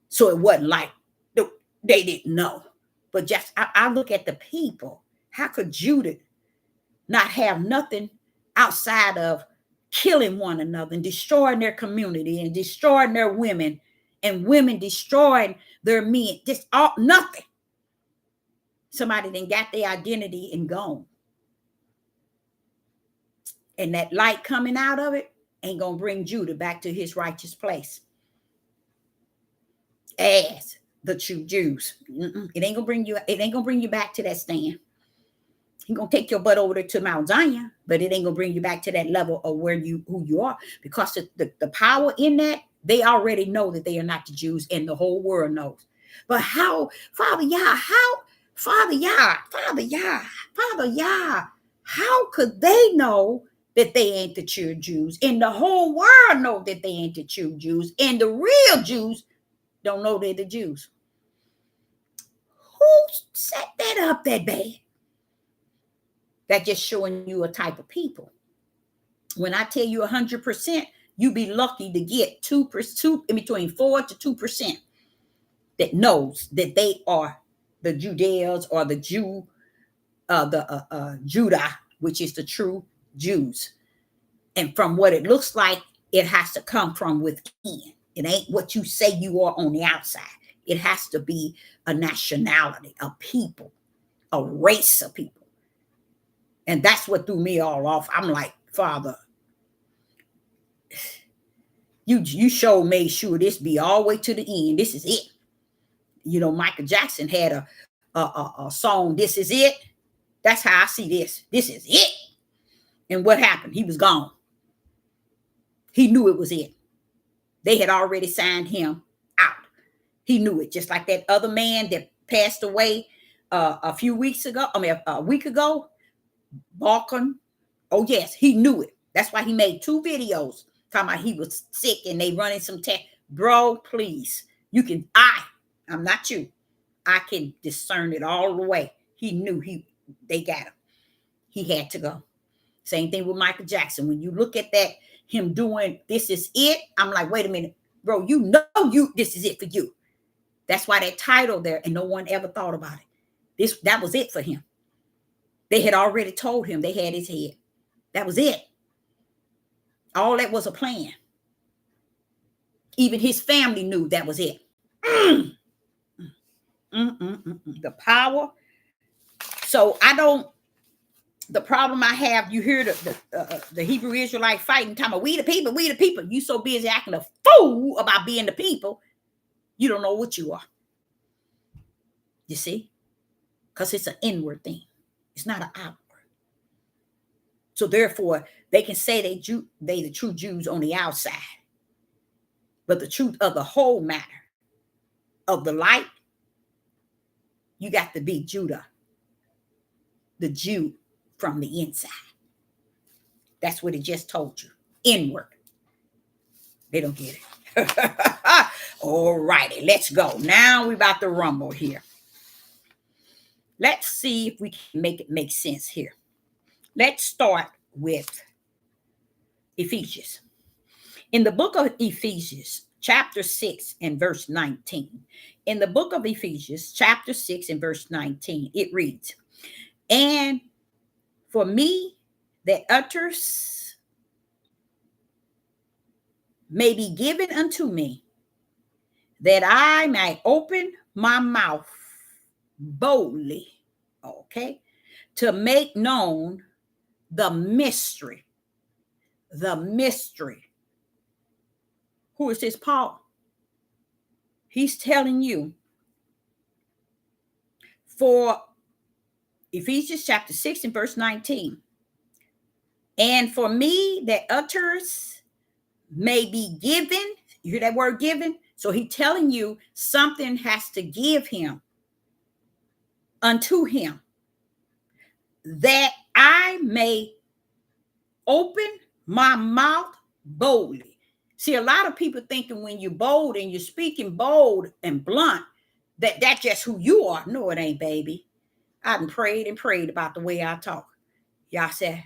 So it wasn't like they didn't know. But just, I look at the people. How could Judah not have nothing outside of killing one another and destroying their community and destroying their women, and women destroying their men? Just nothing. Somebody then got their identity and gone. And that light coming out of it, ain't going to bring Judah back to his righteous place as the true Jews. It ain't going to bring you back to that stand. He's going to take your butt over there to Mount Zion, but it ain't going to bring you back to that level of who you are, because the power in that, they already know that they are not the Jews, and the whole world knows. But how, Father Yah, how could they know that they ain't the true Jews? And the whole world know that they ain't the true Jews, and the real Jews don't know they're the Jews. Who set that up that bad? That's just showing you a type of people. When I tell you 100%, you be lucky to get 2%, in between 4 to 2% that knows that they are the Judeans or the Judah, which is the true Jews. And from what it looks like, it has to come from within. It ain't what you say you are on the outside. It has to be a nationality, a people, a race of people. And that's what threw me all off. I'm like, Father, you made sure this be all the way to the end. This is it. You know, Michael Jackson had a song, This Is It. That's how I see this. This is it. And what happened? He was gone. He knew it was it. They had already signed him out. He knew it. Just like that other man that passed away a week ago. Balkan. Oh, yes, he knew it. That's why he made 2 videos talking about he was sick and they running some test. Bro, please. I'm not you. I can discern it all the way. He knew they got him. He had to go. Same thing with Michael Jackson. When you look at that, him doing This Is It, I'm like, wait a minute, bro, this is it for you. That's why that title there, and no one ever thought about it. That was it for him. They had already told him they had his head. That was it. All that was a plan. Even his family knew that was it. The power. So the problem I have, you hear the Hebrew Israelite fighting, talking about we the people. You so busy acting a fool about being the people, you don't know what you are. You see? Because it's an inward thing. It's not an outward. So therefore, they can say they the true Jews on the outside. But the truth of the whole matter, of the light, you got to be Judah, the Jew from the inside. That's what it just told you. Inward. They don't get it. All righty, let's go. Now we're about to rumble here. Let's see if we can make it make sense here. Let's start with Ephesians. In the book of Ephesians, chapter 6 and verse 19. In the book of Ephesians, chapter 6 and verse 19, it reads, and for me that utterance may be given unto me, that I may open my mouth boldly, okay, to make known the mystery. The mystery. Who is this Paul? He's telling you, for Ephesians chapter 6 and verse 19, and for me that utterance may be given. You hear that word given? So he's telling you something has to give him unto him, that I may open my mouth boldly. See, a lot of people thinking when you're bold and you're speaking bold and blunt, that's just who you are. No, it ain't, baby. I done prayed and prayed about the way I talk. Y'all said,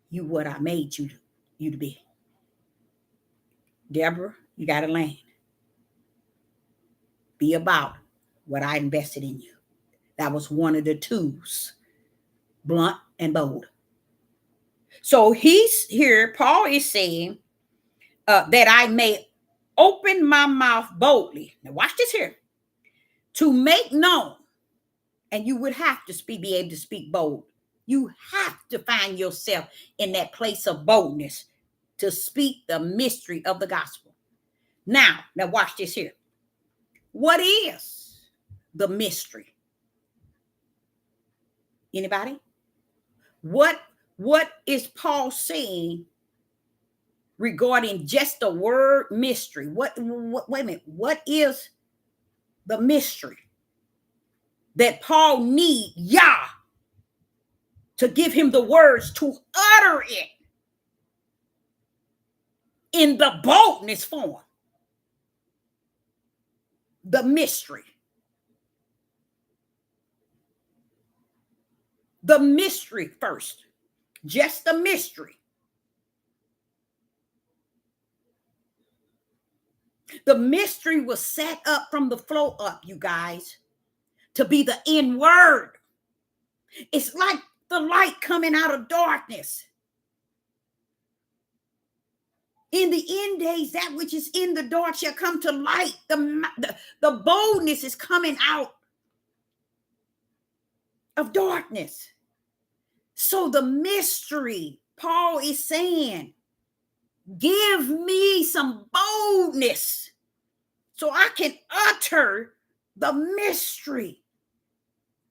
you what I made you to be. Deborah, you got to land. Be about what I invested in you. That was one of the twos, blunt and bold. So he's here, Paul is saying that I may open my mouth boldly. Now watch this here. To make known, and you would have to be able to speak bold. You have to find yourself in that place of boldness to speak the mystery of the gospel. Now watch this here. What is the mystery? Anybody? What is Paul saying regarding just the word mystery? Wait a minute. What is the mystery that Paul need Yah to give him the words to utter it in the boldness form? The mystery. The mystery first. Just the mystery. The mystery was set up from the flow up, you guys, to be the end word. It's like the light coming out of darkness. In the end days, that which is in the dark shall come to light. The boldness is coming out of darkness. So the mystery, Paul is saying, give me some boldness so I can utter the mystery.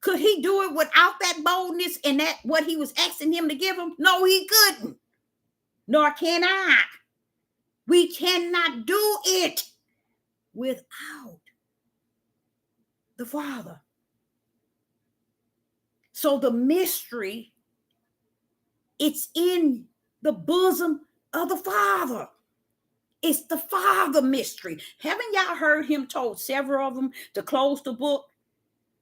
Could he do it without that boldness and that what he was asking him to give him? No, he couldn't. Nor can I. We cannot do it without the Father. So the mystery, it's in the bosom of the Father. It's the Father mystery. Haven't y'all heard him told several of them to close the book?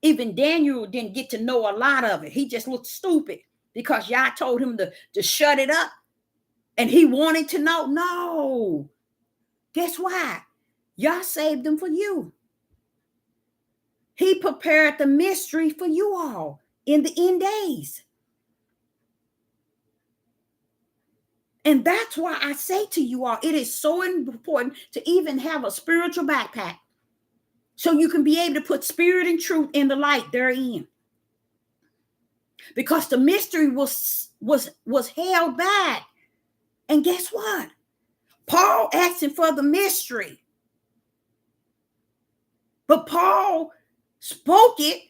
Even Daniel didn't get to know a lot of it. He just looked stupid because y'all told him to shut it up. And he wanted to know. No. Guess why? Y'all saved him for you. He prepared the mystery for you all in the end days. And that's why I say to you all, it is so important to even have a spiritual backpack so you can be able to put spirit and truth in the light therein. Because the mystery was held back. And guess what? Paul asking for the mystery. But Paul spoke it,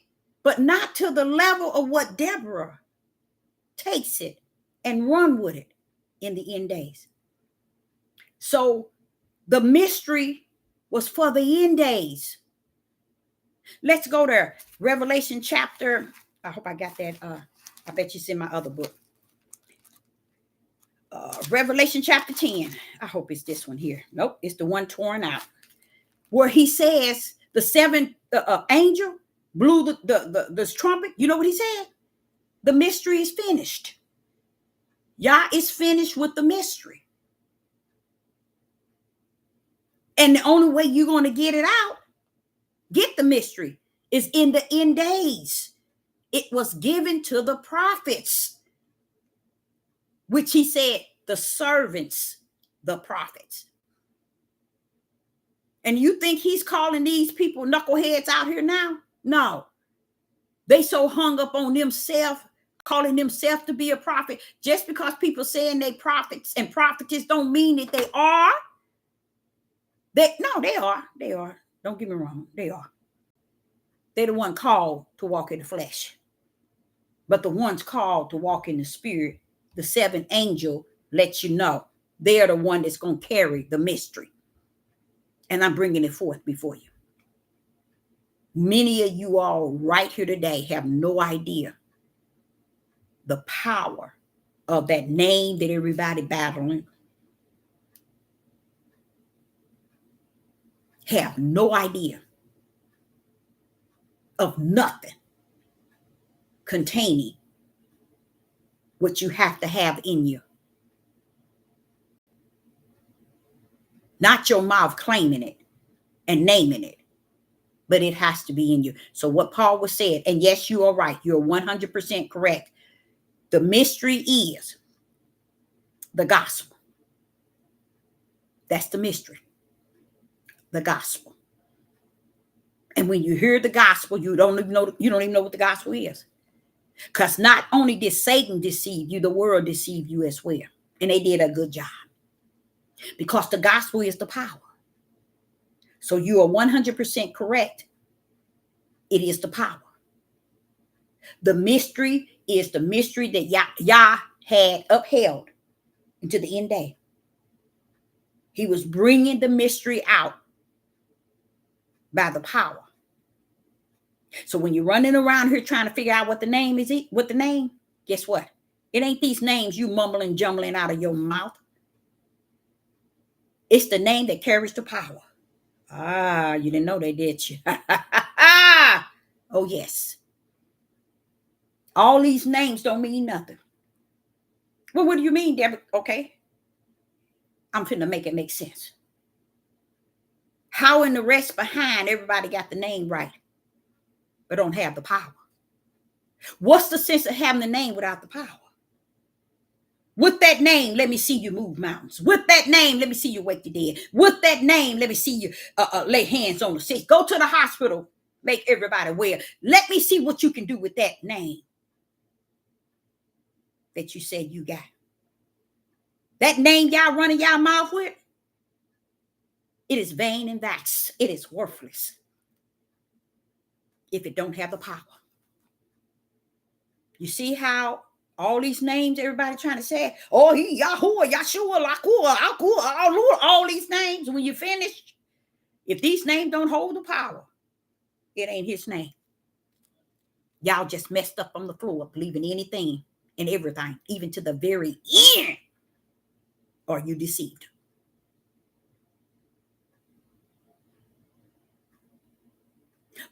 but not to the level of what Deborah takes it and run with it in the end days. So the mystery was for the end days. Let's go there. Revelation chapter. I hope I got that. I bet you it's in my other book. Revelation chapter 10. I hope it's this one here. Nope, it's the one torn out. Where he says the seventh angel blew the trumpet. You know what he said? The mystery is finished. Yah is finished with the mystery. And the only way you're going to get it out, get the mystery, is in the end days. It was given to the prophets, which he said, the servants, the prophets. And you think he's calling these people knuckleheads out here now? No. They so hung up on themselves, calling themselves to be a prophet. Just because people saying they prophets and prophetess don't mean that they are. They are. They are. Don't get me wrong. They are. They're the one called to walk in the flesh. But the ones called to walk in the spirit, the seventh angel lets you know they're the one that's going to carry the mystery. And I'm bringing it forth before you. Many of you all right here today have no idea the power of that name that everybody battling. Have no idea of nothing containing what you have to have in you. Not your mouth claiming it and naming it, but it has to be in you. So what Paul was said, and yes, you are right. You're 100% correct. The mystery is the gospel. That's the mystery. The gospel. And when you hear the gospel, you don't even know what the gospel is. Because not only did Satan deceive you, the world deceived you as well. And they did a good job. because the gospel is the power. So you are 100% correct. It is the power. The mystery is the mystery that Yah had upheld until the end day. He was bringing the mystery out by the power. So when you're running around here trying to figure out what the name is, guess what? It ain't these names you mumbling, jumbling out of your mouth. It's the name that carries the power. Ah, you didn't know that, did you? Oh, yes. All these names don't mean nothing. Well, what do you mean, Deborah? Okay. I'm finna make it make sense. How in the rest behind everybody got the name right, but don't have the power? What's the sense of having the name without the power? With that name, let me see you move mountains. With that name, let me see you wake the dead. With that name, let me see you lay hands on the sick. Go to the hospital, make everybody well. Let me see what you can do with that name that you said you got. That name y'all running y'all mouth with, it is vain and vast. It is worthless if it don't have the power. You see how all these names everybody trying to say, oh, he Yahuwah, Yahshua, Lakua, Akua, all these names. When you finish, if these names don't hold the power, it ain't his name. Y'all just messed up on the floor, believing anything and everything, even to the very end. Are you deceived?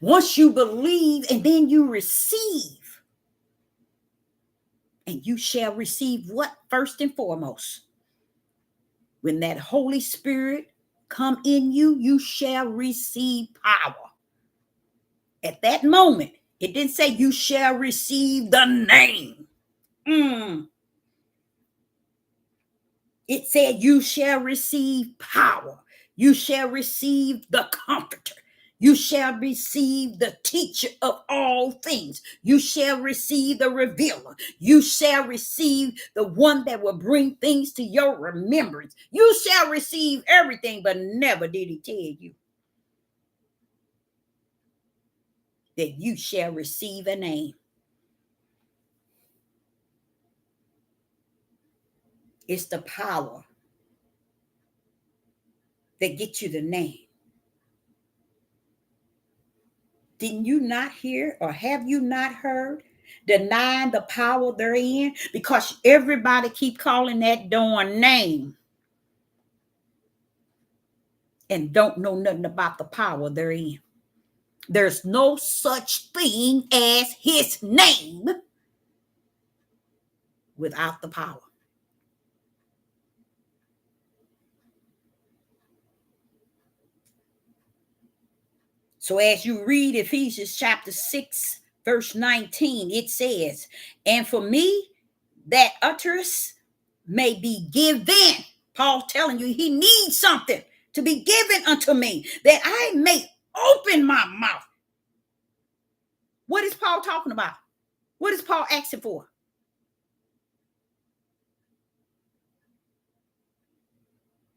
Once you believe and then you receive, and you shall receive what? First and foremost, when that Holy Spirit come in you, you shall receive power. At that moment, it didn't say you shall receive the name. It said you shall receive power. You shall receive the comforter. You shall receive the teacher of all things. You shall receive the revealer. You shall receive the one that will bring things to your remembrance. You shall receive everything, but never did he tell you that you shall receive a name. It's the power that gets you the name. Didn't you not hear, or have you not heard, denying the power therein? Because everybody keep calling that darn name and don't know nothing about the power therein. There's no such thing as his name without the power. So as you read Ephesians chapter 6, verse 19, it says, and for me, that utterance may be given. Paul telling you he needs something to be given unto me, that I may open my mouth. What is Paul talking about? What is Paul asking for?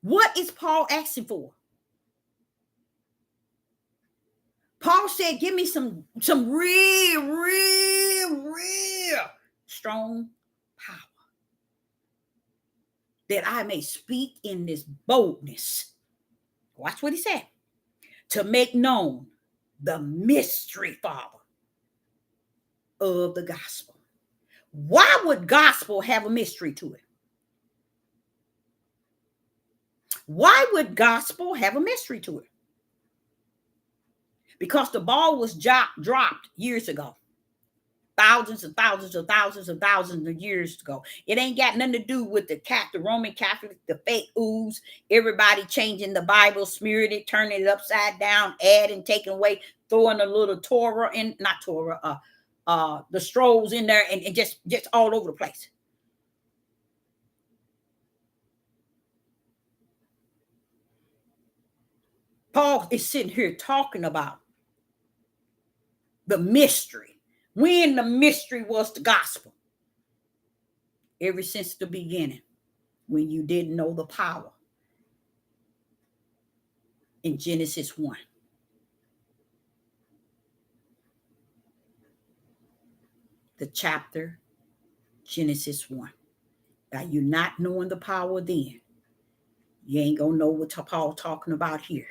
What is Paul asking for? Paul said, give me some real strong power, that I may speak in this boldness. Watch what he said. To make known the mystery, Father, of the gospel. Why would gospel have a mystery to it? Why would gospel have a mystery to it? Because the ball was dropped years ago. Thousands and thousands and thousands and thousands of years ago. It ain't got nothing to do with the Roman Catholic, the fake ooze, everybody changing the Bible, smearing it, turning it upside down, adding, taking away, throwing a little Torah in, not Torah, the strolls in there, and just all over the place. Paul is sitting here talking about the mystery. When the mystery was the gospel. Ever since the beginning, when you didn't know the power in Genesis 1. The chapter, Genesis 1. By you not knowing the power then, you ain't going to know what Paul talking about here.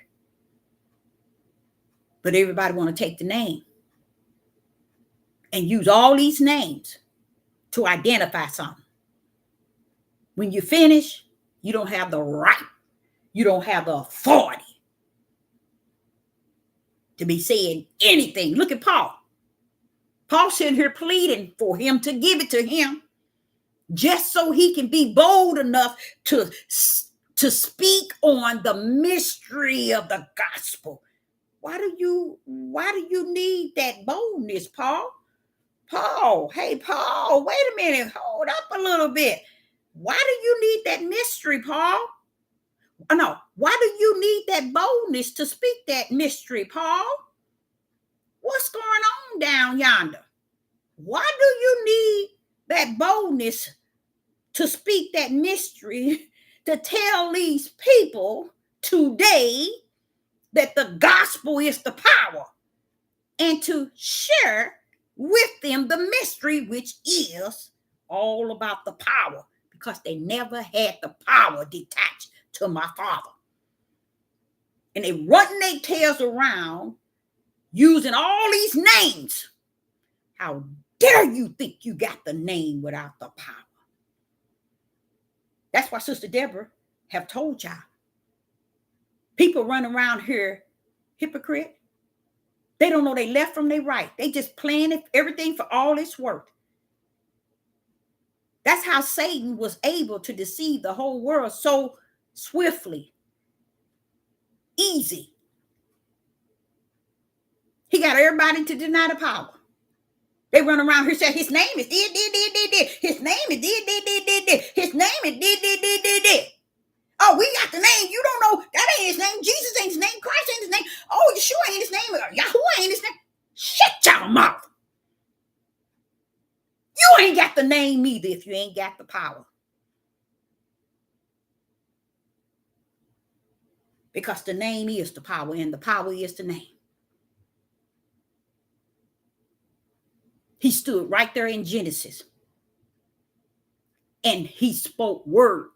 But everybody want to take the name and use all these names to identify something. When you finish, you don't have the right. You don't have the authority to be saying anything. Look at Paul. Paul sitting here pleading for him to give it to him just so he can be bold enough to speak on the mystery of the gospel. Why do you need that boldness, Paul? Paul, hey, Paul, wait a minute. Hold up a little bit. Why do you need that mystery, Paul? No, why do you need that boldness to speak that mystery, Paul? What's going on down yonder? Why do you need that boldness to speak that mystery, to tell these people today that the gospel is the power, and to share with them the mystery, which is all about the power, because they never had the power detached to my Father. And they run their tails around using all these names. How dare you think you got the name without the power? That's why Sister Deborah have told y'all. People run around here, hypocrite. They don't know they left from their right. They just planning everything for all it's worth. That's how Satan was able to deceive the whole world so swiftly, easy. He got everybody to deny the power. They run around here saying his name is did. His name is did. His name is did. Oh, we got the name. You don't know. That ain't his name. Jesus ain't his name. Christ ain't his name. Oh, Yeshua ain't his name. Yahuwah ain't his name. Shut your mouth. You ain't got the name either if you ain't got the power. Because the name is the power and the power is the name. He stood right there in Genesis and he spoke word.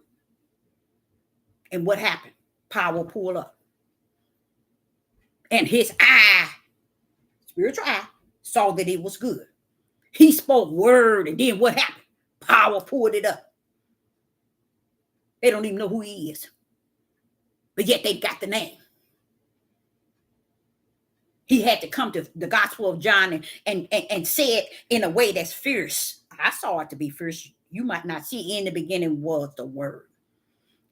And what happened? Power pulled up. And his eye, spiritual eye, saw that it was good. He spoke word, and then what happened? Power pulled it up. They don't even know who he is. But yet they've got the name. He had to come to the Gospel of John and say it in a way that's fierce. I saw it to be fierce. You might not see. In the beginning was the Word.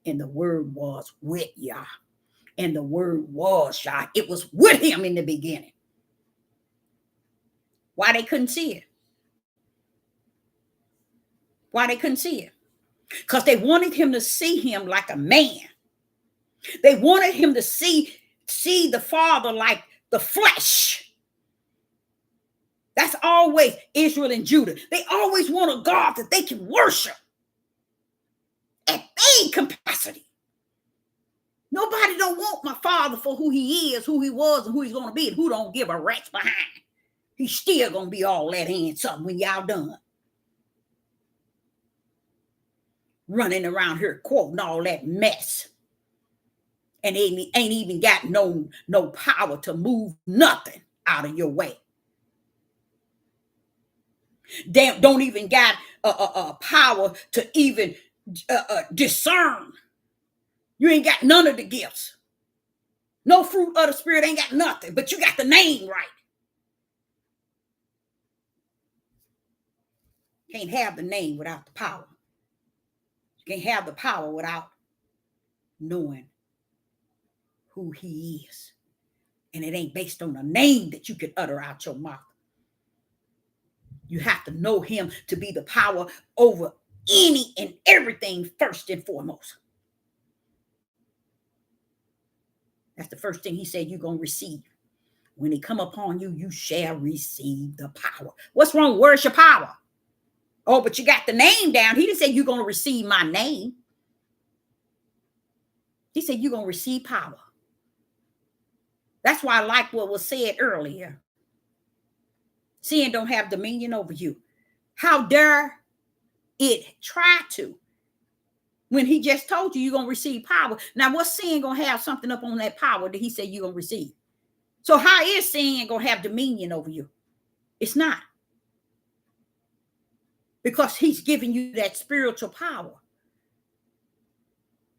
And the Word was with Yah. And the Word was Yah. It was with him in the beginning. Why they couldn't see it? Why they couldn't see it? Because they wanted him to see him like a man. They wanted him to see the Father like the flesh. That's always Israel and Judah. They always want a God that they can worship at their capacity. Nobody don't want my Father for who he is, who he was, and who he's going to be, and who don't give a rat's behind. He's still going to be all that and something when y'all done. Running around here quoting all that mess. And ain't even got no power to move nothing out of your way. They don't even got a power to even discern. You ain't got none of the gifts. No fruit of the Spirit, ain't got nothing, but you got the name right. Can't have the name without the power. You can't have the power without knowing who he is. And it ain't based on a name that you can utter out your mouth. You have to know him to be the power over any and everything first and foremost. That's the first thing he said you're going to receive. When he come upon you, you shall receive the power. What's wrong? Where's your power? Oh, but you got the name down. He didn't say you're going to receive my name. He said you're going to receive power. That's why I like what was said earlier. Sin don't have dominion over you. How dare it try to? When he just told you you're going to receive power. Now, what's sin going to have something up on that power that he said you're going to receive? So how is sin going to have dominion over you? It's not. Because he's giving you that spiritual power.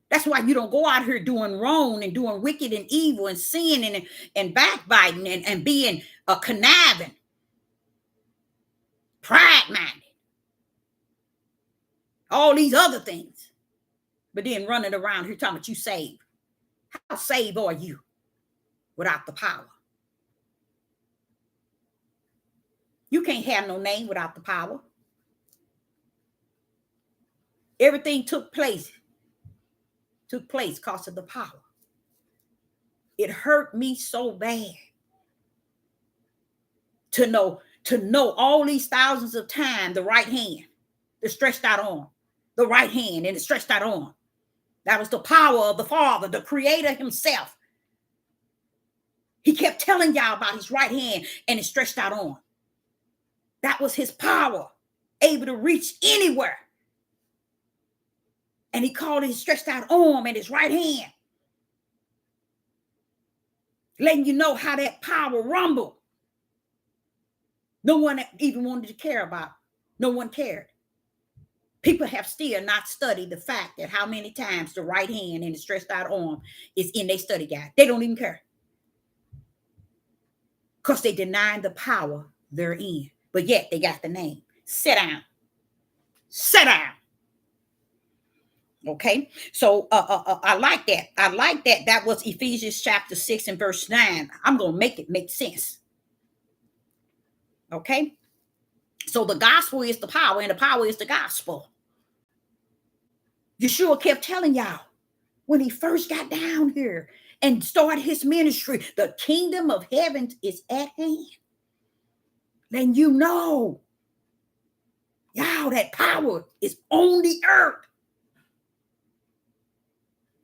That's why you don't go out here doing wrong and doing wicked and evil and sinning and backbiting and being a conniving, pride-minded, all these other things. But then running around here talking about you saved. How saved are you without the power? You can't have no name without the power. Everything took place because of the power. It hurt me so bad to know all these thousands of times the right hand, the stretched out arm, the right hand and the stretched out arm. That was the power of the Father, the Creator himself. He kept telling y'all about his right hand and his stretched out arm. That was his power, able to reach anywhere. And he called his stretched out arm and his right hand, letting you know how that power rumbled. No one even wanted to care about it. No one cared. People have still not studied the fact that how many times the right hand and the stretched out arm is in their study guide. They don't even care. Because they denied the power they're in. But yet they got the name. Sit down. Sit down. Okay, so I like that. I like that. That was Ephesians chapter 6 and verse 9. I'm going to make it make sense. Okay, so the gospel is the power and the power is the gospel. Yeshua kept telling y'all when he first got down here and started his ministry, the kingdom of heaven is at hand. Then you know, y'all, that power is on the earth.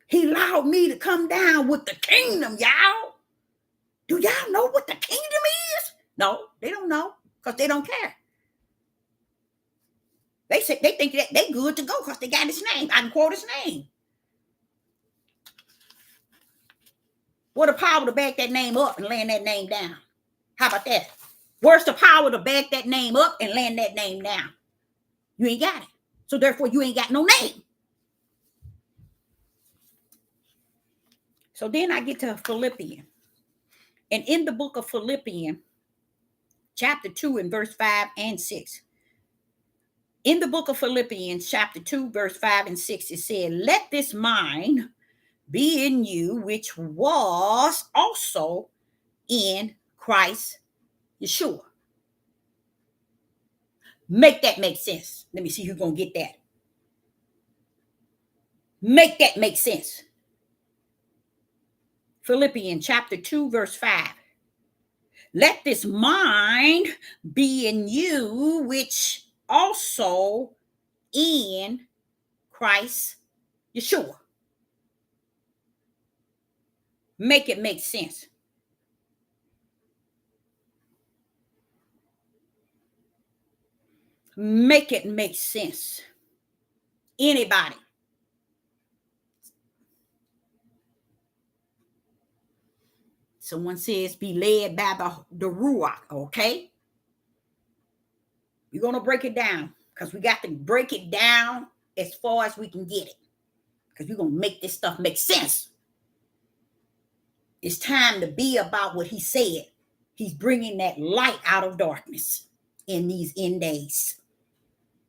He allowed me to come down with the kingdom, y'all. Do y'all know what the kingdom is? No, they don't know because they don't care. They think that they good to go because they got his name. I can quote his name. What the power to back that name up and land that name down? How about that? Where's the power to back that name up and land that name down? You ain't got it. So therefore, you ain't got no name. So then I get to Philippians. And in the book of Philippians, chapter 2 and verse 5 and 6. In the book of Philippians, chapter 2, verse 5 and 6, it said, let this mind be in you, which was also in Christ Yeshua. Make that make sense. Let me see who's going to get that. Make that make sense. Philippians chapter 2, verse 5. Let this mind be in you, which also in Christ Yeshua. Make it make sense. Make it make sense. Anybody. Someone says be led by the Ruach, okay? We're going to break it down because we got to break it down as far as we can get it because we're going to make this stuff make sense. It's time to be about what he said. He's bringing that light out of darkness in these end days.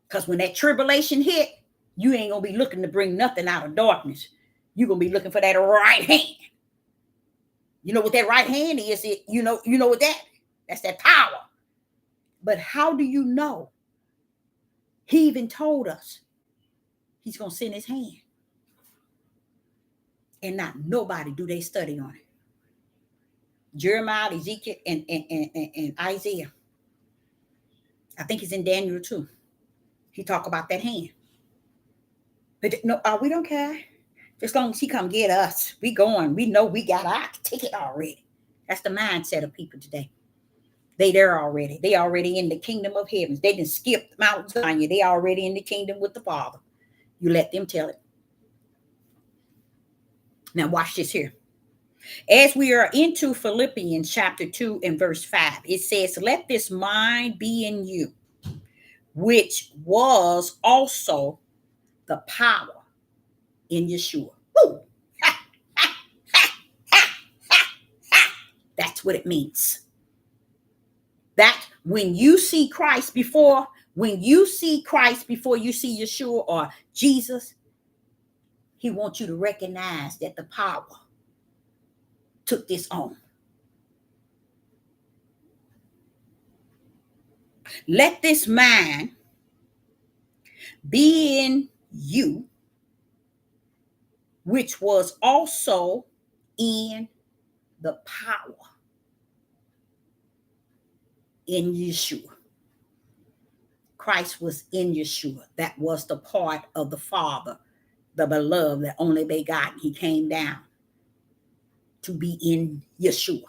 Because when that tribulation hit, you ain't going to be looking to bring nothing out of darkness. You're going to be looking for that right hand. You know what that right hand is? You know what that's that power. But how do you know? He even told us he's going to send his hand. And not nobody do they study on it. Jeremiah, Ezekiel, and Isaiah. I think it's in Daniel too. He talk about that hand. But no, we don't care. Just as long as he come get us, we going. We know we got our ticket already. That's the mindset of people today. They there already. They already in the kingdom of heavens. They didn't skip Mount Zion. They already in the kingdom with the Father. You let them tell it. Now watch this here. As we are into Philippians chapter 2 and verse 5, it says, let this mind be in you, which was also the power in Yeshua. Woo! Ha, ha, ha, ha, ha, ha. That's what it means. That when you see Christ before you see Yeshua or Jesus, he wants you to recognize that the power took this on. Let this mind be in you, which was also in the power in Yeshua. Christ was in Yeshua. That was the part of the Father, the beloved, the only begotten. He came down to be in Yeshua.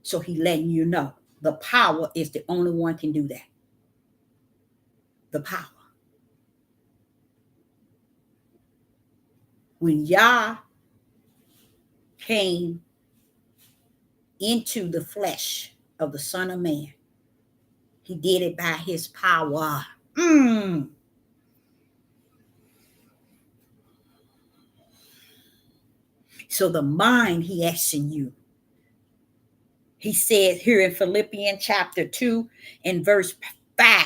So he letting you know the power is the only one can do that. The power. When Yah came into the flesh of the Son of Man, he did it by his power. So the mind he has in you. He said here in Philippians chapter 2 and verse 5,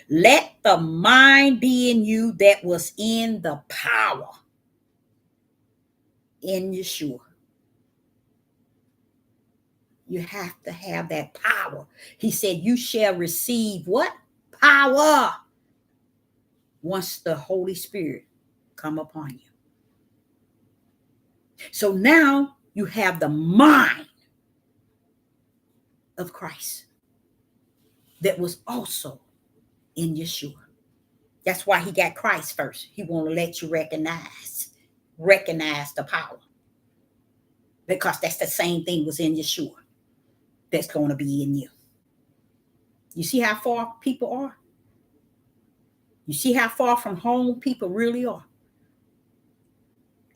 let the mind be in you that was in the power in Yeshua. You have to have that power. He said, you shall receive what? Power. Once the Holy Spirit come upon you. So now you have the mind of Christ that was also in Yeshua. That's why he got Christ first. He want to let you recognize the power. Because that's the same thing was in Yeshua that's going to be in you. You see how far people are? You see how far from home people really are?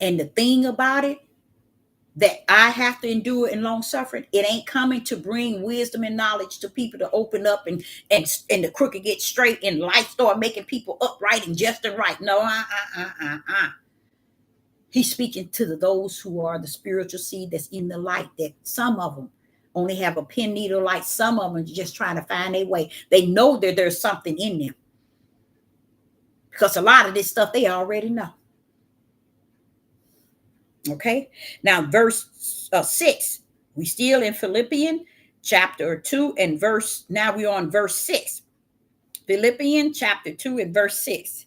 And the thing about it, that I have to endure in long suffering, it ain't coming to bring wisdom and knowledge to people to open up and the crooked get straight and life start making people upright and just and right. No, He's speaking to those who are the spiritual seed that's in the light, that some of them only have a pin needle light. Some of them are just trying to find their way. They know that there's something in them. Because a lot of this stuff they already know. Okay. Now, verse 6. We still in Philippians chapter 2 and verse. Now we're on verse 6. Philippians chapter 2 and verse 6.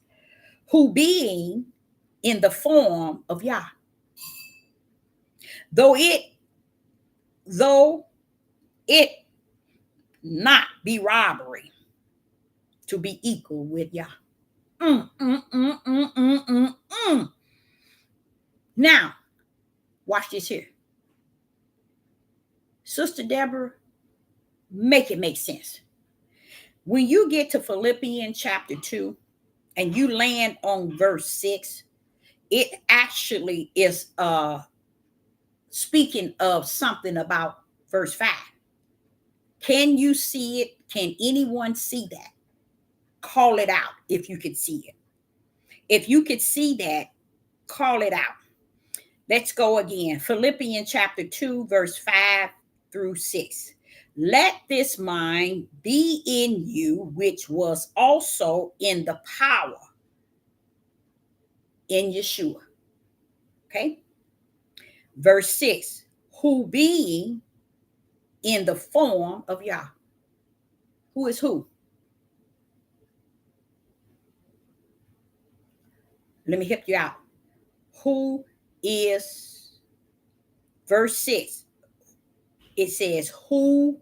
Who being in the form of Yah, though it not be robbery to be equal with Yah. Now, watch this here. Sister Deborah, make it make sense. When you get to Philippians chapter 2 and you land on verse 6, it actually is speaking of something about verse 5. Can you see it? Can anyone see that? Call it out if you could see it. If you could see that, call it out. Let's go again. Philippians chapter 2, verse 5 through 6. Let this mind be in you, which was also in the power in Yeshua. Okay. Verse 6. Who being in the form of Yah. Who is who? Let me help you out. Who is, verse 6, it says who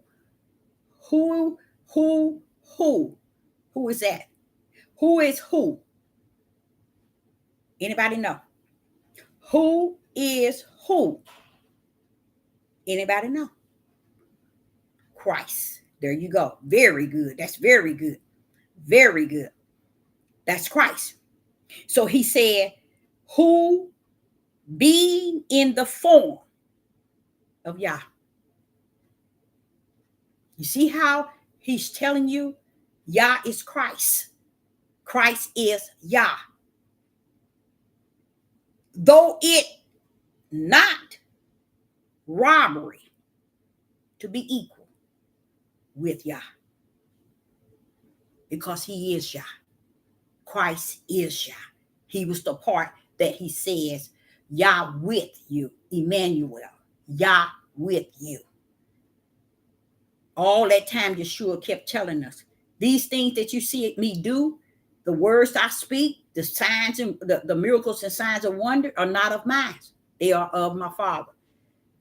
is that? Who is who? Anybody know? Who is who? Anybody know? Christ. There you go. Very good. That's very good. Very good. That's Christ. So he said, who being in the form of Yah. You see how he's telling you Yah is Christ. Christ is Yah. Though it not robbery to be equal with Yah. Because he is Yah. Christ is Yah. He was the part that he says, Yah with you, Emmanuel, Yah with you. All that time, Yeshua kept telling us, these things that you see me do, the words I speak, the signs and the miracles and signs of wonder are not of mine. They are of my Father.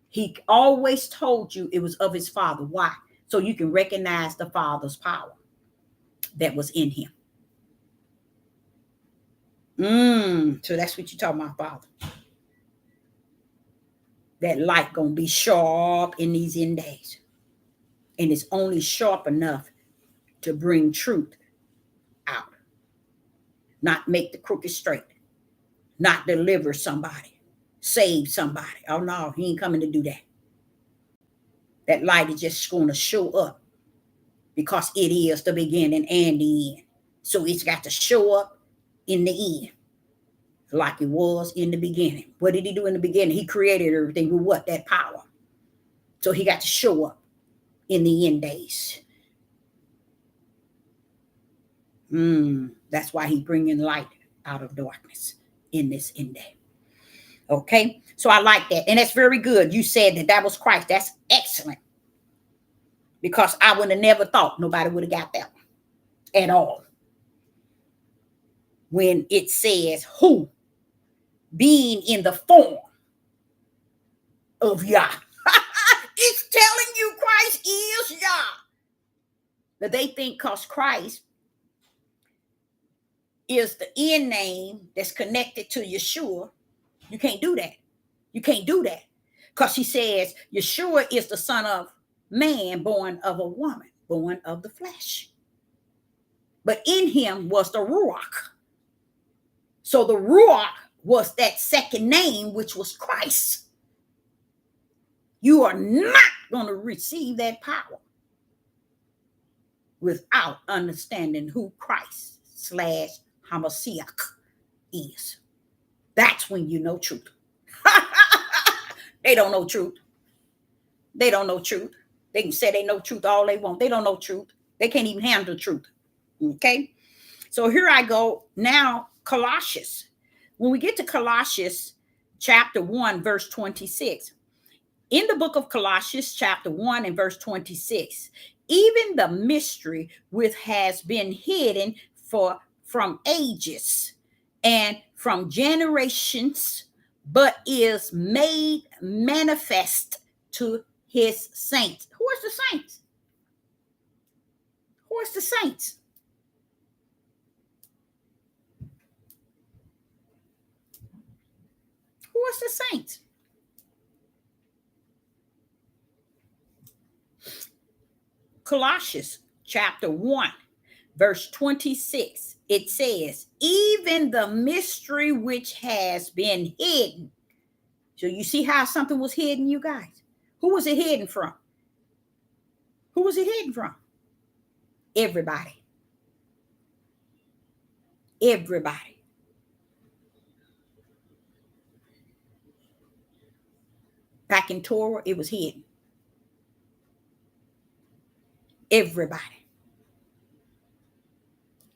He always told you it was of his Father. Why? So you can recognize the Father's power that was in him. So that's what you're talking about, Father. That light gonna be sharp in these end days. And it's only sharp enough to bring truth out. Not make the crooked straight. Not deliver somebody. Save somebody. Oh no, he ain't coming to do that. That light is just gonna show up. Because it is the beginning and the end. So it's got to show up in the end. Like it was in the beginning. What did he do in the beginning? He created everything with what? That power. So he got to show up in the end days. That's why he bringing light out of darkness in this end day. Okay, so I like that. And that's very good. You said that was Christ. That's excellent. Because I would have never thought nobody would have got that one at all. When it says who being in the form of Yah. It's telling you Christ is Yah. But they think because Christ is the end name that's connected to Yeshua, you can't do that. You can't do that. Because he says Yeshua is the son of man born of a woman, born of the flesh. But in him was the Ruach. So the Ruach was that second name, which was Christ. You are not going to receive that power without understanding who Christ / Hamashiach is. That's when you know truth. They don't know truth. They don't know truth. They can say they know truth all they want. They don't know truth. They can't even handle truth. Okay? So here I go. Now, Colossians. When we get to Colossians chapter 1, verse 26, in the book of Colossians chapter 1 and verse 26, even the mystery which has been hidden from ages and from generations, but is made manifest to his saints. Who is the saints? Who is the saints? Who is the saints? Colossians chapter 1, verse 26, it says, even the mystery which has been hidden. So you see how something was hidden, you guys? Who was it hidden from? Who was it hidden from? Everybody. Everybody. Back in Torah, it was hidden. Everybody.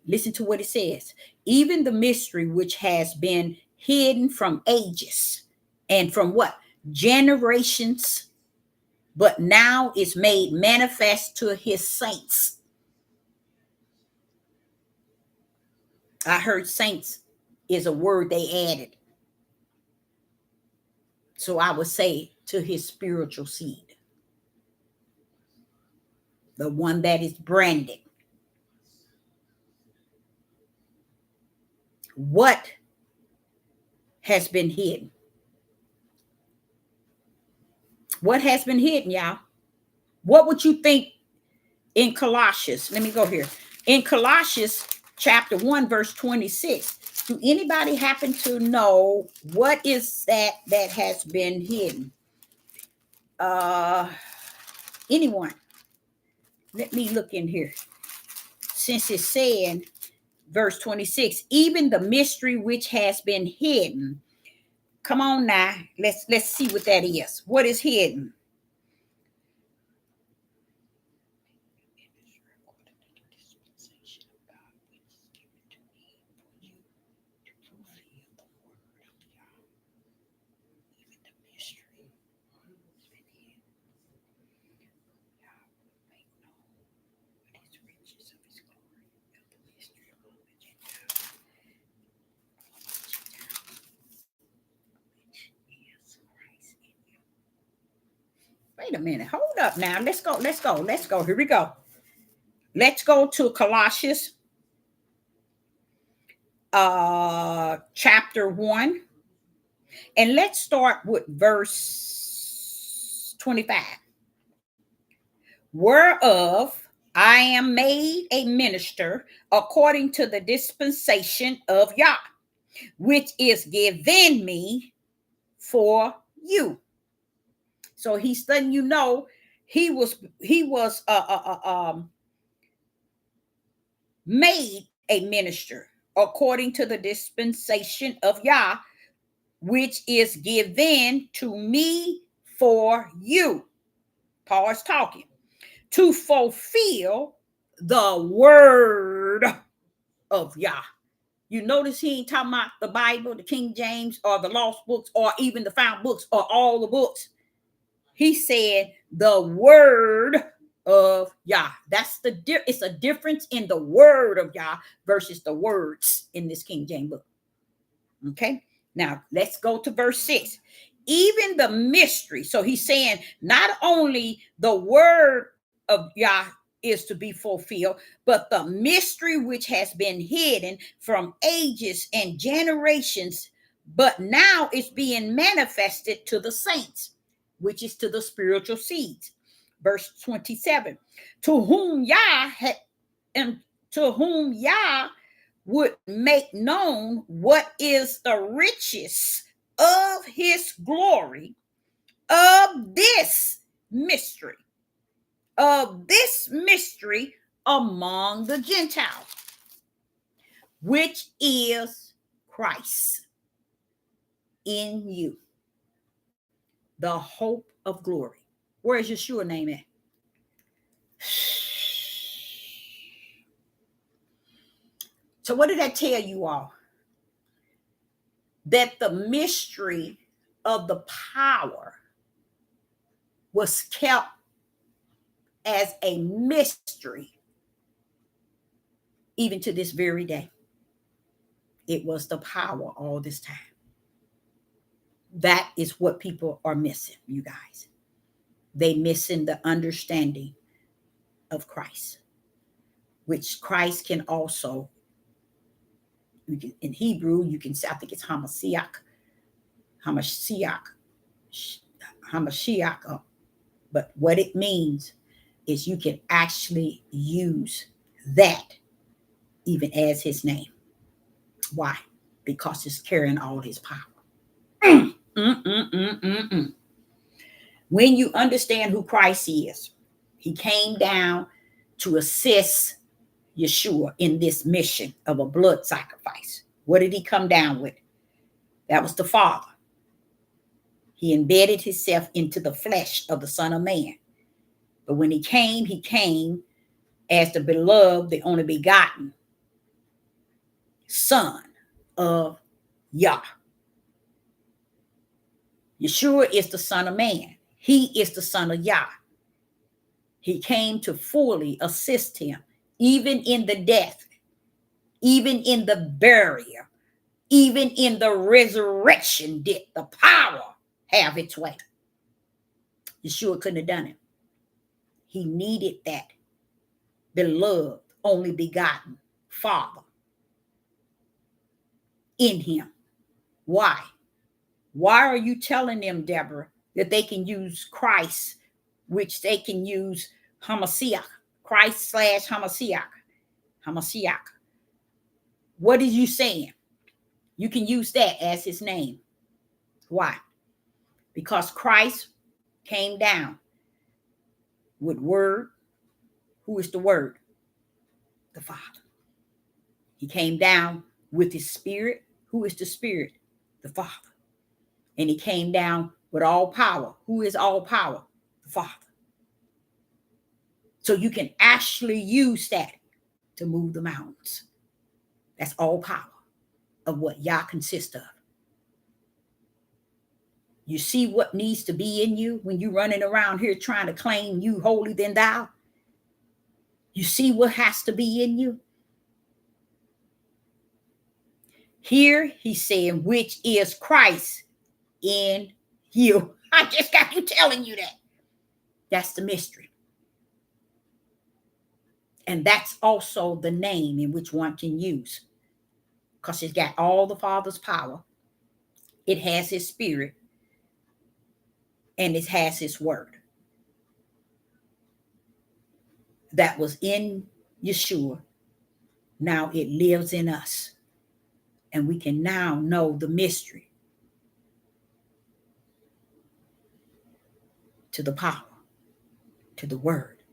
Listen to what it says. Even the mystery which has been hidden from ages and from what? Generations, but now is made manifest to his saints. I heard saints is a word they added. So I would say to his spiritual seed. The one that is branded. What has been hidden? What has been hidden, y'all? What would you think in Colossians? Let me go here. In Colossians chapter 1, verse 26, do anybody happen to know what is that has been hidden? Anyone? Let me look in here. Since it's saying, verse 26, even the mystery which has been hidden. Come on now. Let's see what that is. What is hidden? Wait a minute. Hold up now. Let's go. Here we go. Let's go to Colossians chapter 1. And let's start with verse 25. Whereof I am made a minister according to the dispensation of Yah, which is given me for you. So he's letting you know he was made a minister according to the dispensation of Yah, which is given to me for you. Paul is talking to fulfill the word of Yah. You notice he ain't talking about the Bible, the King James, or the lost books, or even the found books, or all the books. He said the word of Yah. It's a difference in the word of Yah versus the words in this King James book. Okay, now let's go to verse 6. Even the mystery. So he's saying not only the word of Yah is to be fulfilled, but the mystery which has been hidden from ages and generations, but now it's being manifested to the saints, which is to the spiritual seeds. Verse 27, to whom Yah would make known what is the riches of his glory of this mystery among the Gentiles, which is Christ in you, the hope of glory. Where's Yeshua name at? So what did that tell you all? That the mystery of the power was kept as a mystery even to this very day. It was the power all this time. That is what people are missing, you guys. They missing the understanding of Christ, which Christ can also, in Hebrew, you can say, I think it's Hamashiach, but what it means is you can actually use that even as his name. Why? Because it's carrying all his power. When you understand who Christ is, he came down to assist Yeshua in this mission of a blood sacrifice. What did he come down with? That was the Father. He embedded himself into the flesh of the Son of Man. But when he came as the beloved, the only begotten Son of Yah. Yeshua is the Son of Man. He is the Son of Yah. He came to fully assist him, even in the death, even in the burial, even in the resurrection. Did the power have its way? Yeshua couldn't have done it. He needed that beloved, only begotten Father in him. Why? Why are you telling them, Deborah, that they can use Christ, which they can use Hamashiach, Christ / Hamashiach. Hamashiach. What is you saying? You can use that as his name. Why? Because Christ came down with word. Who is the word? The Father. He came down with his spirit. Who is the spirit? The Father. And he came down with all power. Who is all power? The Father. So you can actually use that to move the mountains. That's all power of what Yah consists of. You see what needs to be in you when you're running around here trying to claim you holy than thou? You see what has to be in you? Here he's saying, which is Christ in you. I just got you telling you that. That's the mystery. And that's also the name in which one can use. Because it's got all the Father's power. It has his spirit. And it has his word. That was in Yeshua. Now it lives in us. And we can now know the mystery to the power, to the word,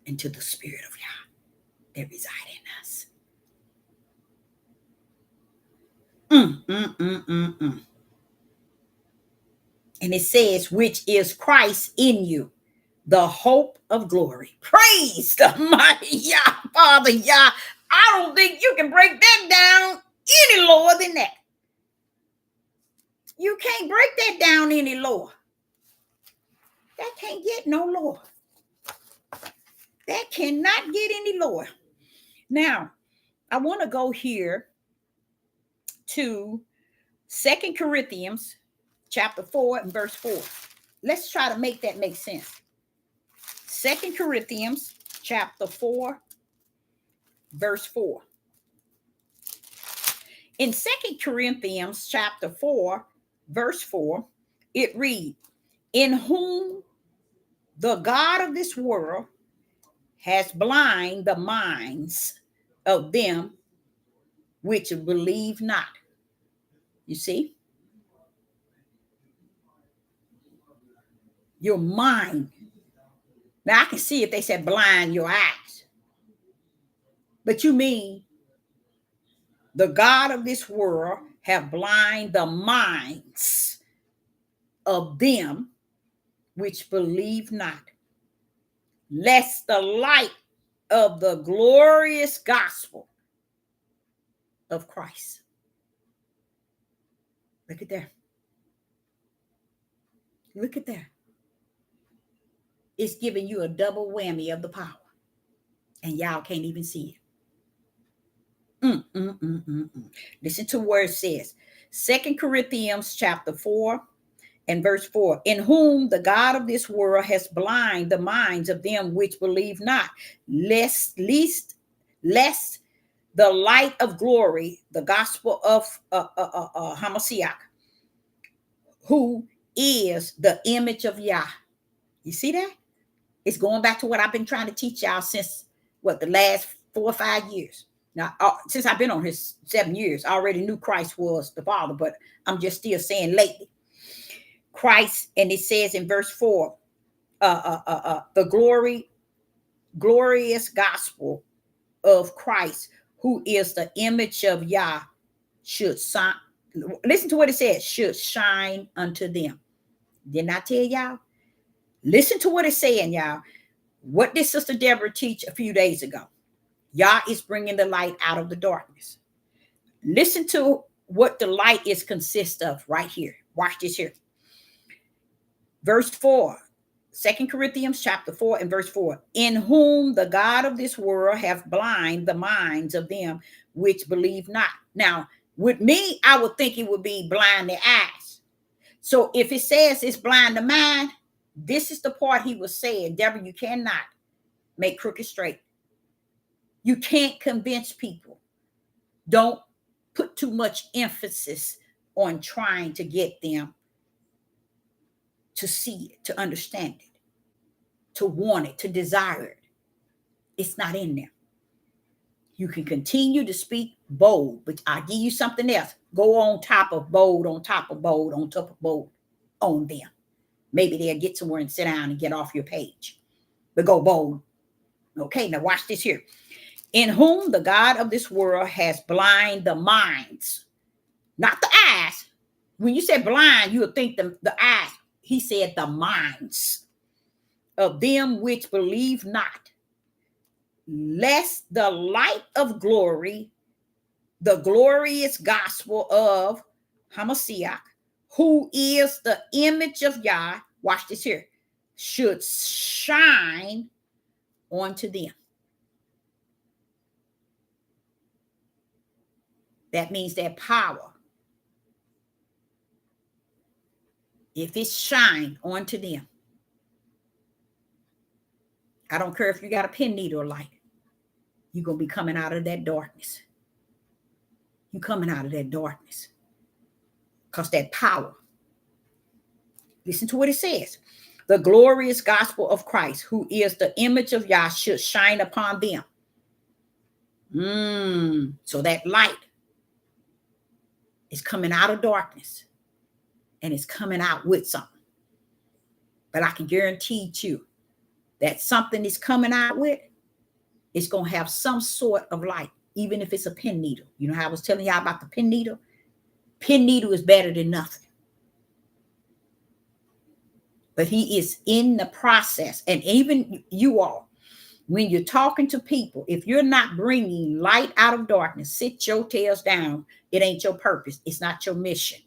and to the spirit of Yah that reside in us. And it says, which is Christ in you, the hope of glory. Praise the mighty Yah, Father Yah. I don't think you can break that down any lower than that. You can't break that down any lower. That can't get no lower. That cannot get any lower. Now, I want to go here to 2 Corinthians chapter 4 and verse 4. Let's try to make that make sense. 2 Corinthians chapter 4, verse 4. In 2 Corinthians chapter 4, verse 4, it reads, in whom the God of this world has blinded the minds of them which believe not. You see? Your mind. Now I can see if they said blind your eyes. But you mean the God of this world have blinded the minds of them which believe not, lest the light of the glorious gospel of Christ. Look at that. Look at that. It's giving you a double whammy of the power. And y'all can't even see it. Listen to where it says. 2 Corinthians chapter 4 and verse 4. In whom the God of this world has blinded the minds of them which believe not, lest the light of glory, the gospel of Hamashiach, who is the image of Yah. You see that? It's going back to what I've been trying to teach y'all since, the last 4 or 5 years. Now, since I've been on here 7 years, I already knew Christ was the Father, but I'm just still saying lately. Christ, and it says in verse 4, the glorious gospel of Christ, who is the image of Yah, should shine. Listen to what it says, should shine unto them. Didn't I tell y'all? Listen to what it's saying, y'all. What did Sister Deborah teach a few days ago? Yah is bringing the light out of the darkness. Listen to what the light is consist of right here. Watch this here. Verse 4, 2 Corinthians chapter 4 and verse 4. In whom the God of this world hath blinded the minds of them which believe not. Now, with me, I would think it would be blind the eyes. So if it says it's blind the mind, this is the part he was saying, Deborah, you cannot make crooked straight. You can't convince people. Don't put too much emphasis on trying to get them to see it, to understand it, to want it, to desire it. It's not in there. You can continue to speak bold, but I'll give you something else. Go on top of bold, on top of bold, on top of bold on them. Maybe they'll get somewhere and sit down and get off your page. But go bold. Okay, now watch this here. In whom the God of this world has blind the minds, not the eyes. When you say blind, you'll think the eyes. He said the minds of them which believe not, lest the light of glory, the glorious gospel of Hamashiach, who is the image of Yah, watch this here, should shine onto them. That means that power, if it shine onto them, I don't care if you got a pen needle or light, you're going to be coming out of that darkness. You're coming out of that darkness. Because that power, listen to what it says. The glorious gospel of Christ, who is the image of Yah, should shine upon them. So that light is coming out of darkness and it's coming out with something. But I can guarantee you that something is coming out with, it's going to have some sort of light, even if it's a pen needle. You know how I was telling y'all about the pen needle? Pen needle is better than nothing. But he is in the process. And even you all, when you're talking to people, if you're not bringing light out of darkness, sit your tails down. It ain't your purpose. It's not your mission.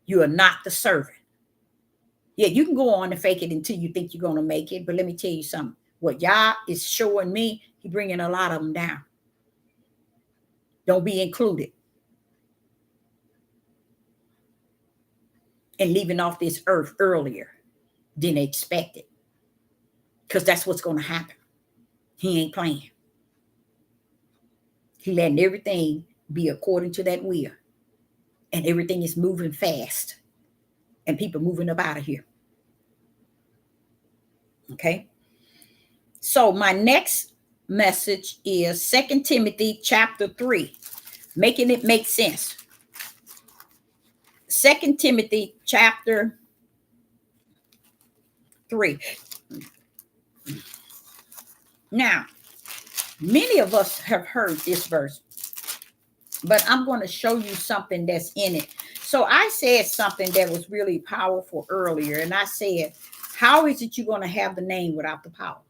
You are not the servant. Yeah, you can go on and fake it until you think you're going to make it. But let me tell you something. What Yah is showing me, he bringing a lot of them down. Don't be included. And leaving off this earth earlier than expected. Because that's what's going to happen. He ain't playing. He letting everything be according to that will. And everything is moving fast. And people moving up out of here. Okay. So my next message is 2 Timothy chapter 3. Making it make sense. 2 Timothy chapter 3. Now, many of us have heard this verse, but I'm going to show you something that's in it. So I said something that was really powerful earlier, and I said, how is it you're going to have the name without the power?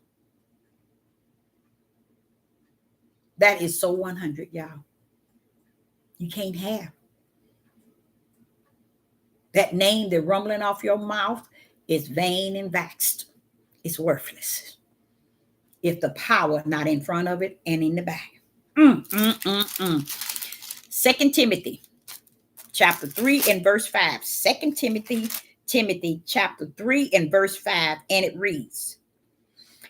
That is so 100, y'all. You can't have. That name that rumbling off your mouth is vain and vexed. It's worthless. If the power not in front of it and in the back. 2 Timothy chapter 3 and verse 5. 2 Timothy chapter 3 and verse 5. And it reads,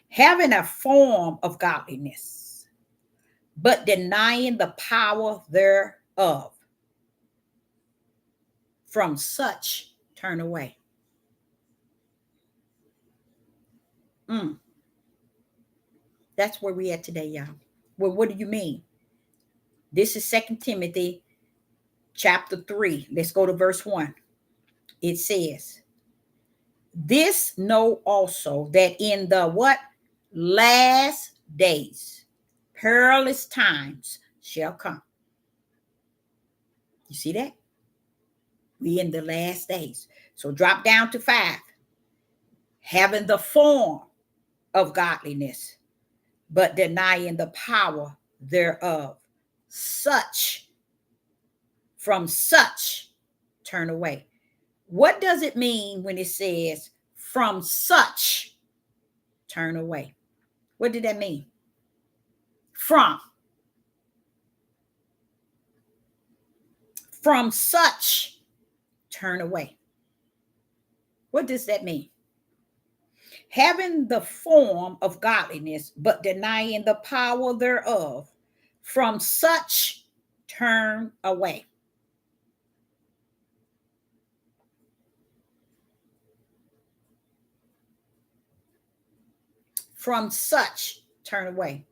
having a form of godliness, but denying the power thereof. From such turn away. That's where we at today, y'all. Well, what do you mean? This is 2 Timothy chapter 3. Let's go to verse 1. It says, this know also that in the what? Last days, perilous times shall come. You see that? We in the last days. So drop down to 5. Having the form of godliness, but denying the power thereof. From such turn away. What does it mean when it says from such turn away? What did that mean? From such turn away. What does that mean? Having the form of godliness, but denying the power thereof, from such turn away. From such turn away.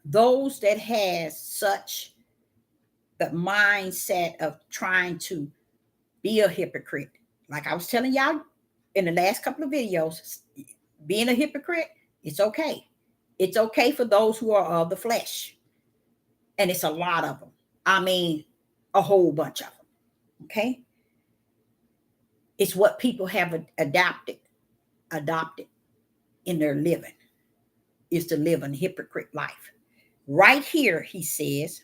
Those that has such the mindset of trying to be a hypocrite. Like I was telling y'all in the last couple of videos, being a hypocrite, it's okay. It's okay for those who are of the flesh. And it's a lot of them. I mean, a whole bunch of them. Okay? It's what people have adopted in their living, is to live a hypocrite life. Right here, he says,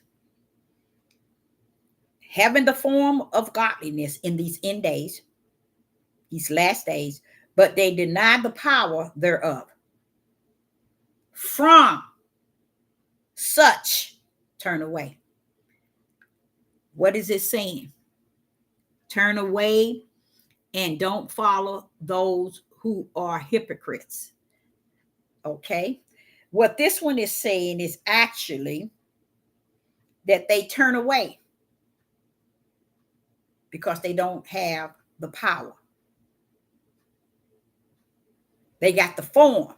having the form of godliness in these end days, these last days, but they deny the power thereof. From such turn away. What is it saying? Turn away and don't follow those who are hypocrites. Okay? What this one is saying is actually that they turn away because they don't have the power. They got the form,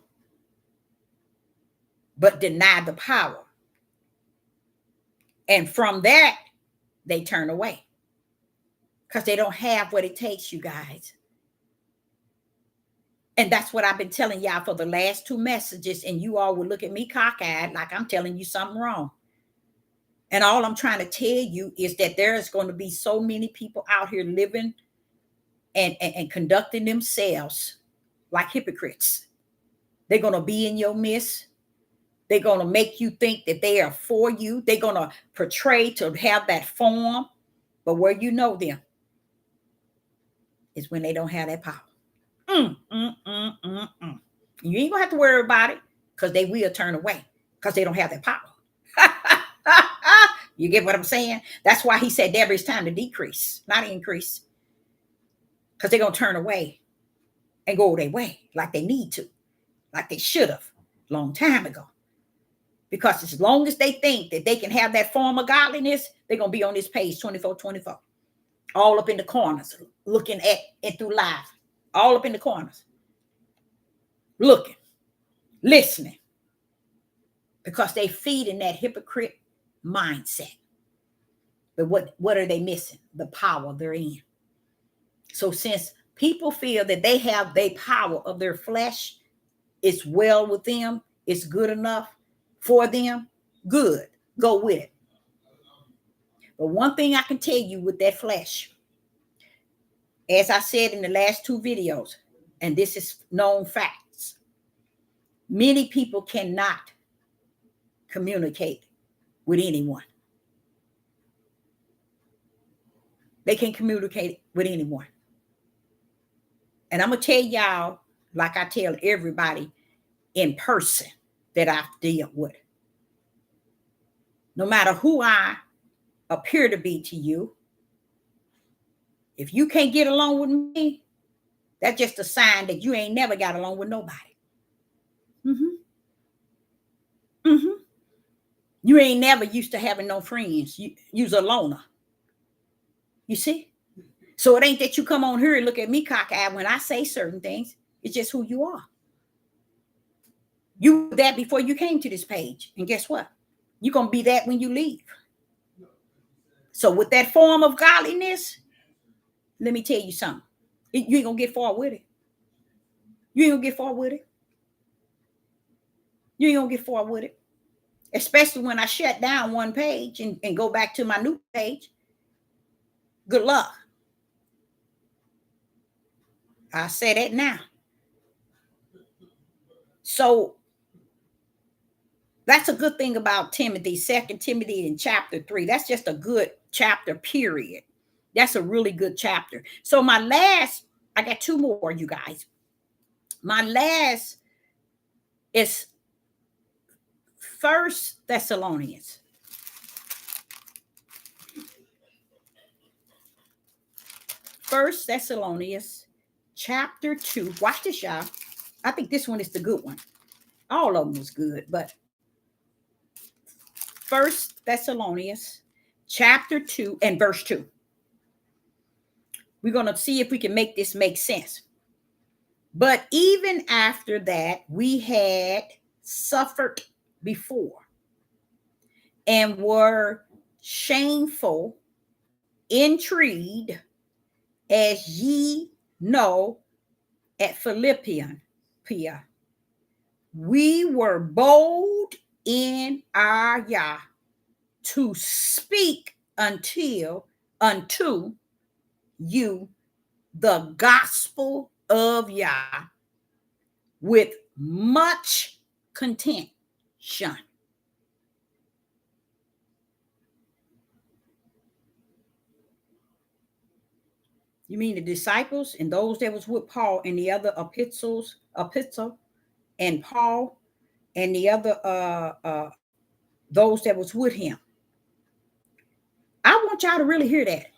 but deny the power. And from that, they turn away because they don't have what it takes, you guys. And that's what I've been telling y'all for the last 2 messages. And you all will look at me cockeyed like I'm telling you something wrong. And all I'm trying to tell you is that there is going to be so many people out here living and conducting themselves like hypocrites. They're going to be in your midst. They're going to make you think that they are for you. They're going to portray to have that form. But where you know them is when they don't have that power. You ain't going to have to worry about it because they will turn away because they don't have that power. You get what I'm saying? That's why he said, Deborah, it's time to decrease, not increase. Because they're going to turn away and go their way like they need to, like they should have a long time ago. Because as long as they think that they can have that form of godliness, they're going to be on this page 2424. All up in the corners, looking at it through live. All up in the corners. Looking, listening. Because they feed in that hypocrite mindset. But what are they missing? The power they're in. So since people feel that they have the power of their flesh, it's well with them, it's good enough for them, good, go with it. But one thing I can tell you with that flesh, as I said in the last 2 videos, and this is known facts, many people cannot communicate with anyone. They can communicate with anyone. And I'm going to tell y'all, like I tell everybody in person that I've dealt with. No matter who I appear to be to you, if you can't get along with me, that's just a sign that you ain't never got along with nobody. You ain't never used to having no friends. You's a loner. You see? So it ain't that you come on here and look at me cockeyed when I say certain things. It's just who you are. You were that before you came to this page. And guess what? You're going to be that when you leave. So with that form of godliness, let me tell you something. You ain't going to get far with it. You ain't going to get far with it. You ain't going to get far with it. Especially when I shut down one page and go back to my new page. Good luck. I say that now. So that's a good thing about Timothy, 2 Timothy in chapter 3. That's just a good chapter, period. That's a really good chapter. So I got 2 more, you guys. My last is 1 Thessalonians. 1 Thessalonians chapter 2. Watch this, y'all. I think this one is the good one. All of them was good, but 1 Thessalonians chapter 2 and verse 2. We're going to see if we can make this make sense. But even after that, we had suffered before and were shameful, intrigued, as ye know at Philippian. We were bold in our Yah to speak unto you the gospel of Yah with much contention. You mean the disciples and those that was with Paul and the other epistle and Paul and the other those that was with him. I want y'all to really hear that.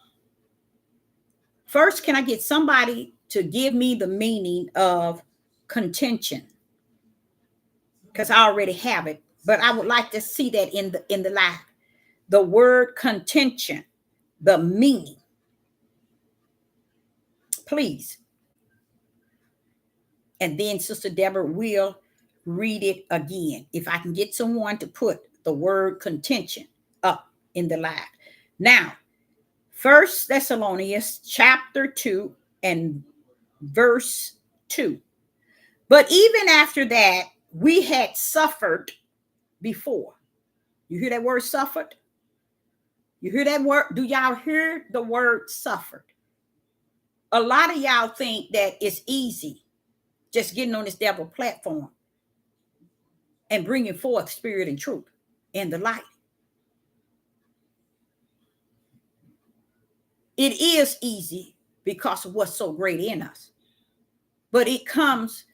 First, can I get somebody to give me the meaning of contention? Because I already have it, but I would like to see that in the life. The word contention, the meaning. Please. And then Sister Deborah will read it again. If I can get someone to put the word contention up in the live. Now, 1 Thessalonians chapter 2 and verse 2. But even after that, we had suffered before. You hear that word suffered? You hear that word? Do y'all hear the word suffered? A lot of y'all think that it's easy just getting on this devil platform and bringing forth spirit and truth and the light. It is easy because of what's so great in us, but it comes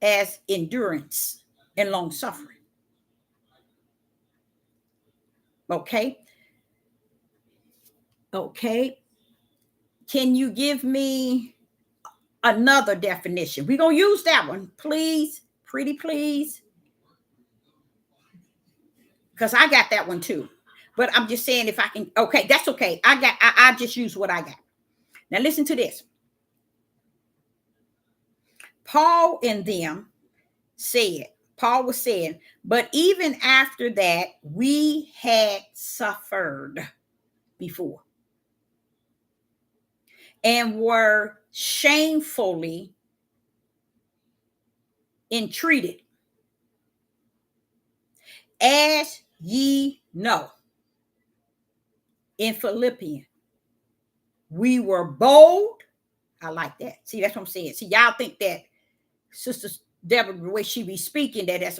as endurance and long suffering. Okay. Can you give me another definition? We're going to use that one, please. Pretty please. Because I got that one too. But I'm just saying if I can. Okay, that's okay. I just use what I got. Now listen to this. Paul and them said, Paul was saying, but even after that, we had suffered before and were shamefully entreated, as ye know. In Philippians, we were bold. I like that. See, that's what I'm saying. See, y'all think that Sister Deborah, the way she be speaking, that's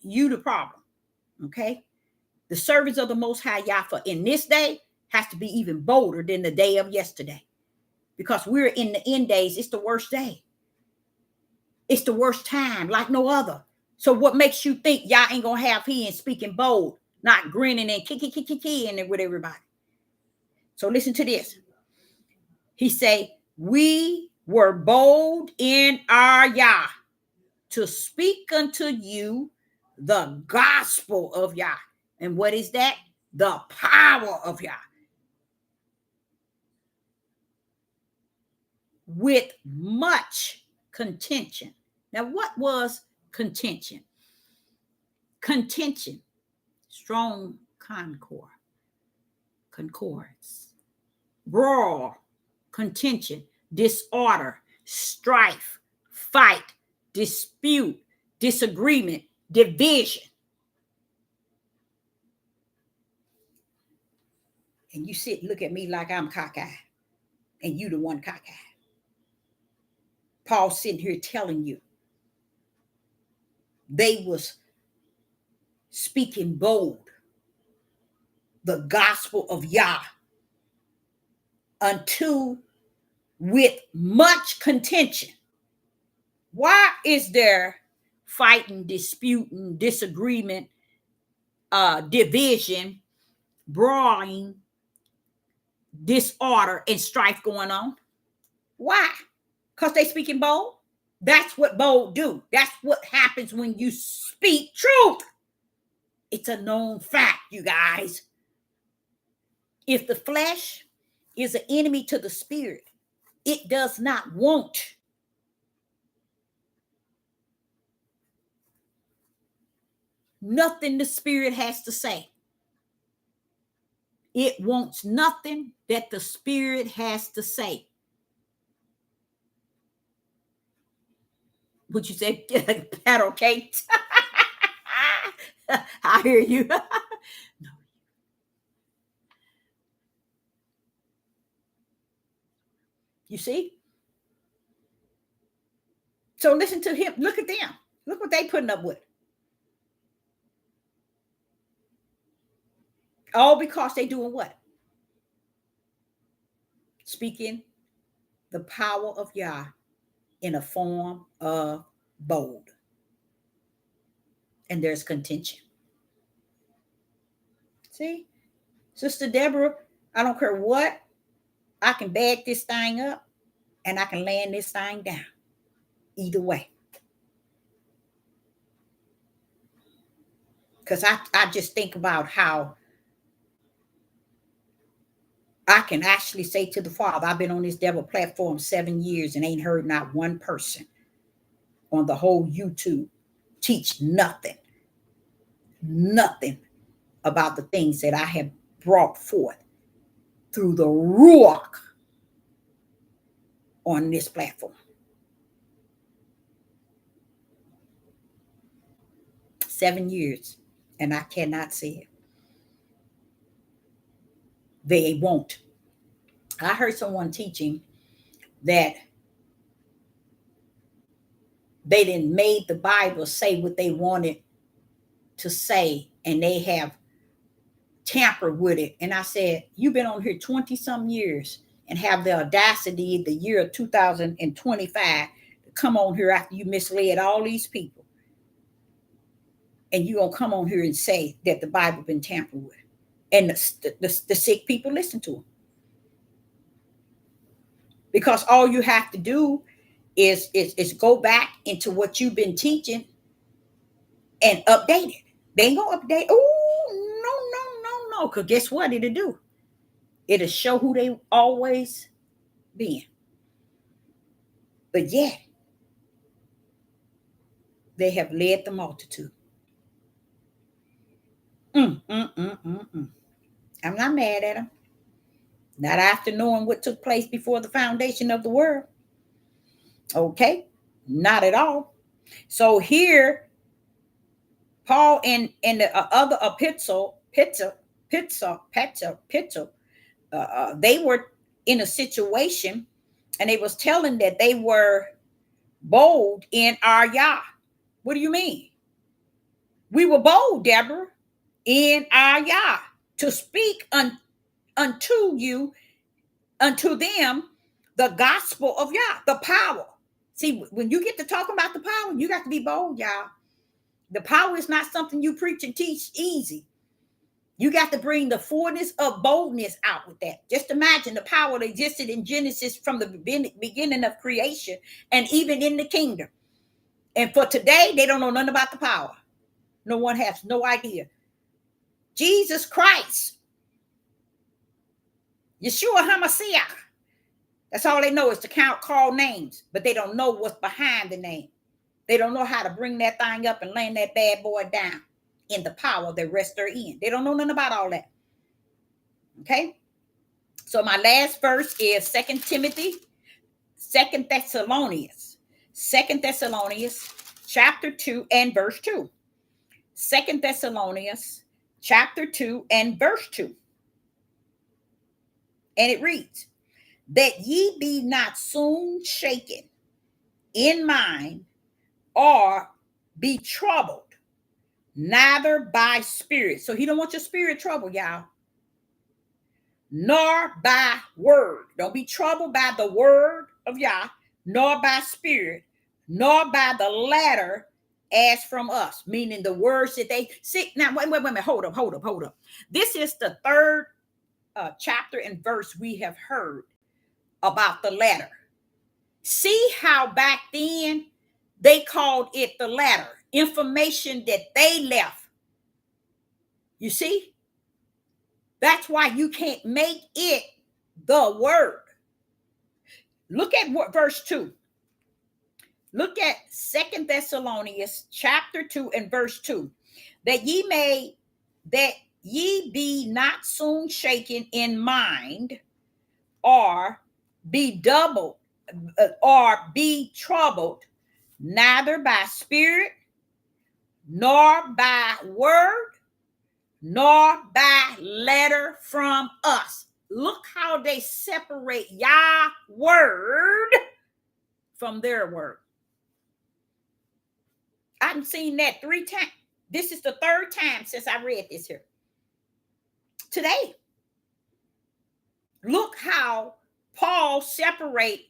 you the problem. Okay? The servants of the Most High Yahweh in this day has to be even bolder than the day of yesterday. Because we're in the end days. It's the worst day. It's the worst time, like no other. So what makes you think y'all ain't gonna have he and speaking bold, not grinning and kicking with everybody? So listen to this. He say, we were bold in our Yah to speak unto you the gospel of Yah. And what is that? The power of Yah. With much contention. Now, what was contention? Contention, strong concordance, brawl, contention, disorder, strife, fight, dispute, disagreement, division. And you look at me like I'm cockeyed, and you the one cockeyed. Paul sitting here telling you they was speaking bold the gospel of Yah unto with much contention. Why is there fighting, disputing, disagreement, division, brawling, disorder, and strife going on? Why? Because they speaking bold. That's what bold do. That's what happens when you speak truth. It's a known fact, you guys. If the flesh is an enemy to the spirit, It does not want nothing the Spirit has to say. It wants nothing that the Spirit has to say. Would you say paddle cake? I hear you. No. You see? So listen to him. Look at them. Look what they putting up with. All because they doing what? Speaking the power of Yah in a form of bold. And there's contention. See? Sister Deborah, I don't care what. I can bag this thing up and I can land this thing down. Either way. Because I just think about how I can actually say to the Father, I've been on this devil platform 7 years and ain't heard not one person on the whole YouTube teach nothing about the things that I have brought forth through the Ruach on this platform. 7 years, and I cannot say it. They won't. I heard someone teaching that they didn't made the Bible say what they wanted to say, and they have tampered with it. And I said, you've been on here 20 some years and have the audacity the year of 2025 to come on here after you misled all these people. And you're going to come on here and say that the Bible been tampered with. And the sick people listen to them. Because all you have to do is go back into what you've been teaching and update it. They ain't going to update. Oh, no. Because guess what it'll do? It'll show who they always been. But yet, they have led the multitude. I'm not mad at them. Not after knowing what took place before the foundation of the world. Okay, not at all. So here, Paul in the other epistle, they were in a situation, and they was telling that they were bold in our Yah. What do you mean? We were bold, Deborah, in our Yah to speak unto them the gospel of Yah, the power. See, when you get to talking about the power, you got to be bold, y'all. The power is not something you preach and teach easy. You got to bring the fullness of boldness out with that. Just imagine the power that existed in Genesis from the beginning of creation and even in the kingdom. And for today, they don't know nothing about the power. No one has no idea. Jesus Christ, Yeshua HaMashiach. That's all they know is to call names, but they don't know what's behind the name. They don't know how to bring that thing up and land that bad boy down in the power that rests therein. They don't know nothing about all that. Okay? So my last verse is 2 Thessalonians chapter 2 and verse 2. 2 Thessalonians chapter 2 and verse 2. And it reads, that ye be not soon shaken in mind or be troubled, neither by spirit. So he don't want your spirit troubled, y'all. Nor by word. Don't be troubled by the word of Yah, nor by spirit, nor by the latter as from us. Meaning the words that they see. Now, wait a minute. Hold up. This is the third chapter and verse we have heard about the ladder. See how back then they called it the ladder. Information that they left. You see? That's why you can't make it the word. Look at what verse 2. Look at 2 Thessalonians chapter 2 and verse 2. That ye be not soon shaken in mind, or be doubled, or be troubled, neither by spirit, nor by word, nor by letter from us. Look how they separate Yah word from their word. I've seen that 3 times. This is the 3rd time since I read this here. Today. Look how Paul separate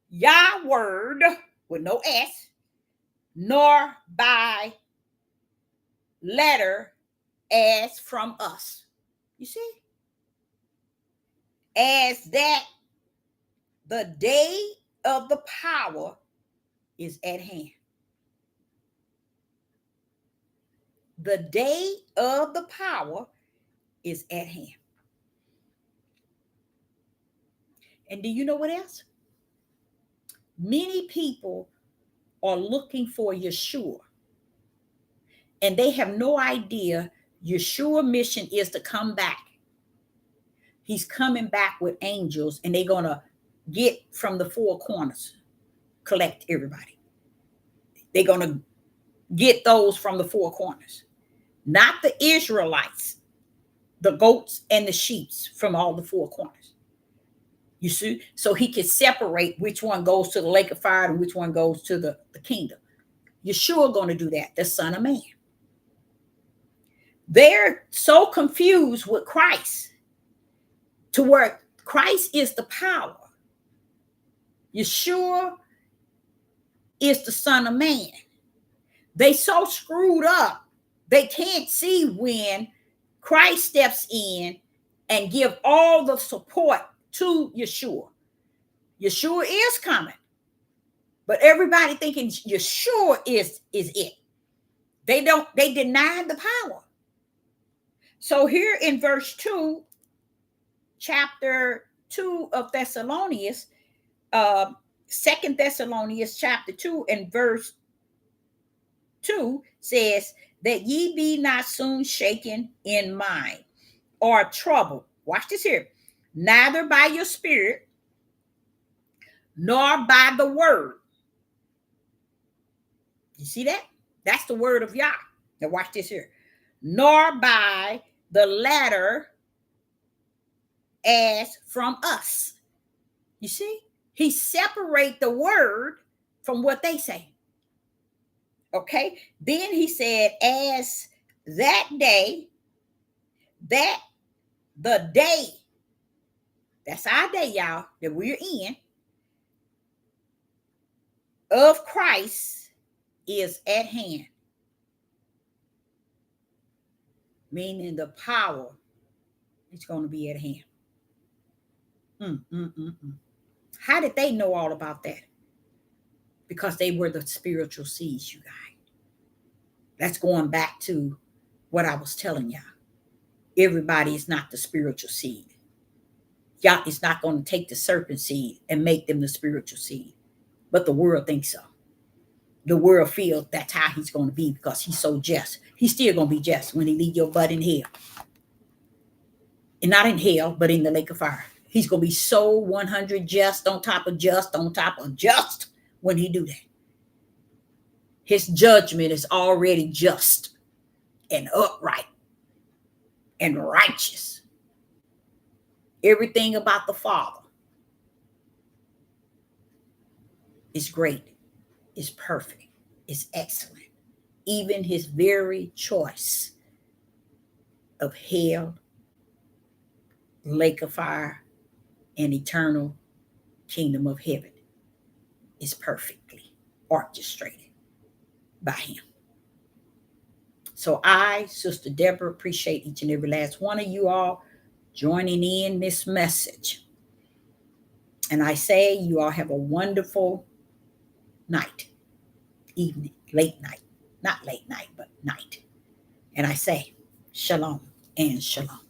Yah word with no S, nor by letter as from us. You see? As that the day of the power is at hand. The day of the power is at hand. And do you know what else? Many people are looking for Yeshua, and they have no idea Yeshua's mission is to come back. He's coming back with angels, and they're going to get from the 4 corners, collect everybody. They're going to get those from the 4 corners. Not the Israelites, the goats and the sheep from all the 4 corners. You see? So he can separate which one goes to the lake of fire and which one goes to the kingdom. Yeshua going to do that, the Son of Man. They're so confused with Christ to where Christ is the power. Yeshua is the Son of Man. They so screwed up, they can't see when Christ steps in and give all the support to Yeshua. Yeshua is coming, but everybody thinking Yeshua is it. They deny the power. So here in verse 2, chapter 2 of Thessalonians, 2 Thessalonians chapter 2 and verse 2 says that ye be not soon shaken in mind or troubled. Watch this here. Neither by your spirit, nor by the word. You see that? That's the word of Yah. Now watch this here. Nor by the letter as from us. You see? He separate the word from what they say. Okay? Then he said, as that day, that the day, that's our day, y'all, that we're in, of Christ is at hand. Meaning the power is going to be at hand. How did they know all about that? Because they were the spiritual seeds, you guys. That's going back to what I was telling y'all. Everybody is not the spiritual seed. Yah is not going to take the serpent seed and make them the spiritual seed. But the world thinks so. The world feels that's how he's going to be because he's so just. He's still going to be just when he leave your butt in hell. And not in hell, but in the lake of fire. He's going to be so 100 just on top of just when he do that. His judgment is already just and upright and righteous. Everything about the Father is great, is perfect, is excellent. Even his very choice of hell, lake of fire, and eternal kingdom of heaven is perfectly orchestrated by him. So I, Sister Deborah, appreciate each and every last one of you all joining in this message. And I say you all have a wonderful night, evening, late night, not late night, but night. And I say shalom and shalom.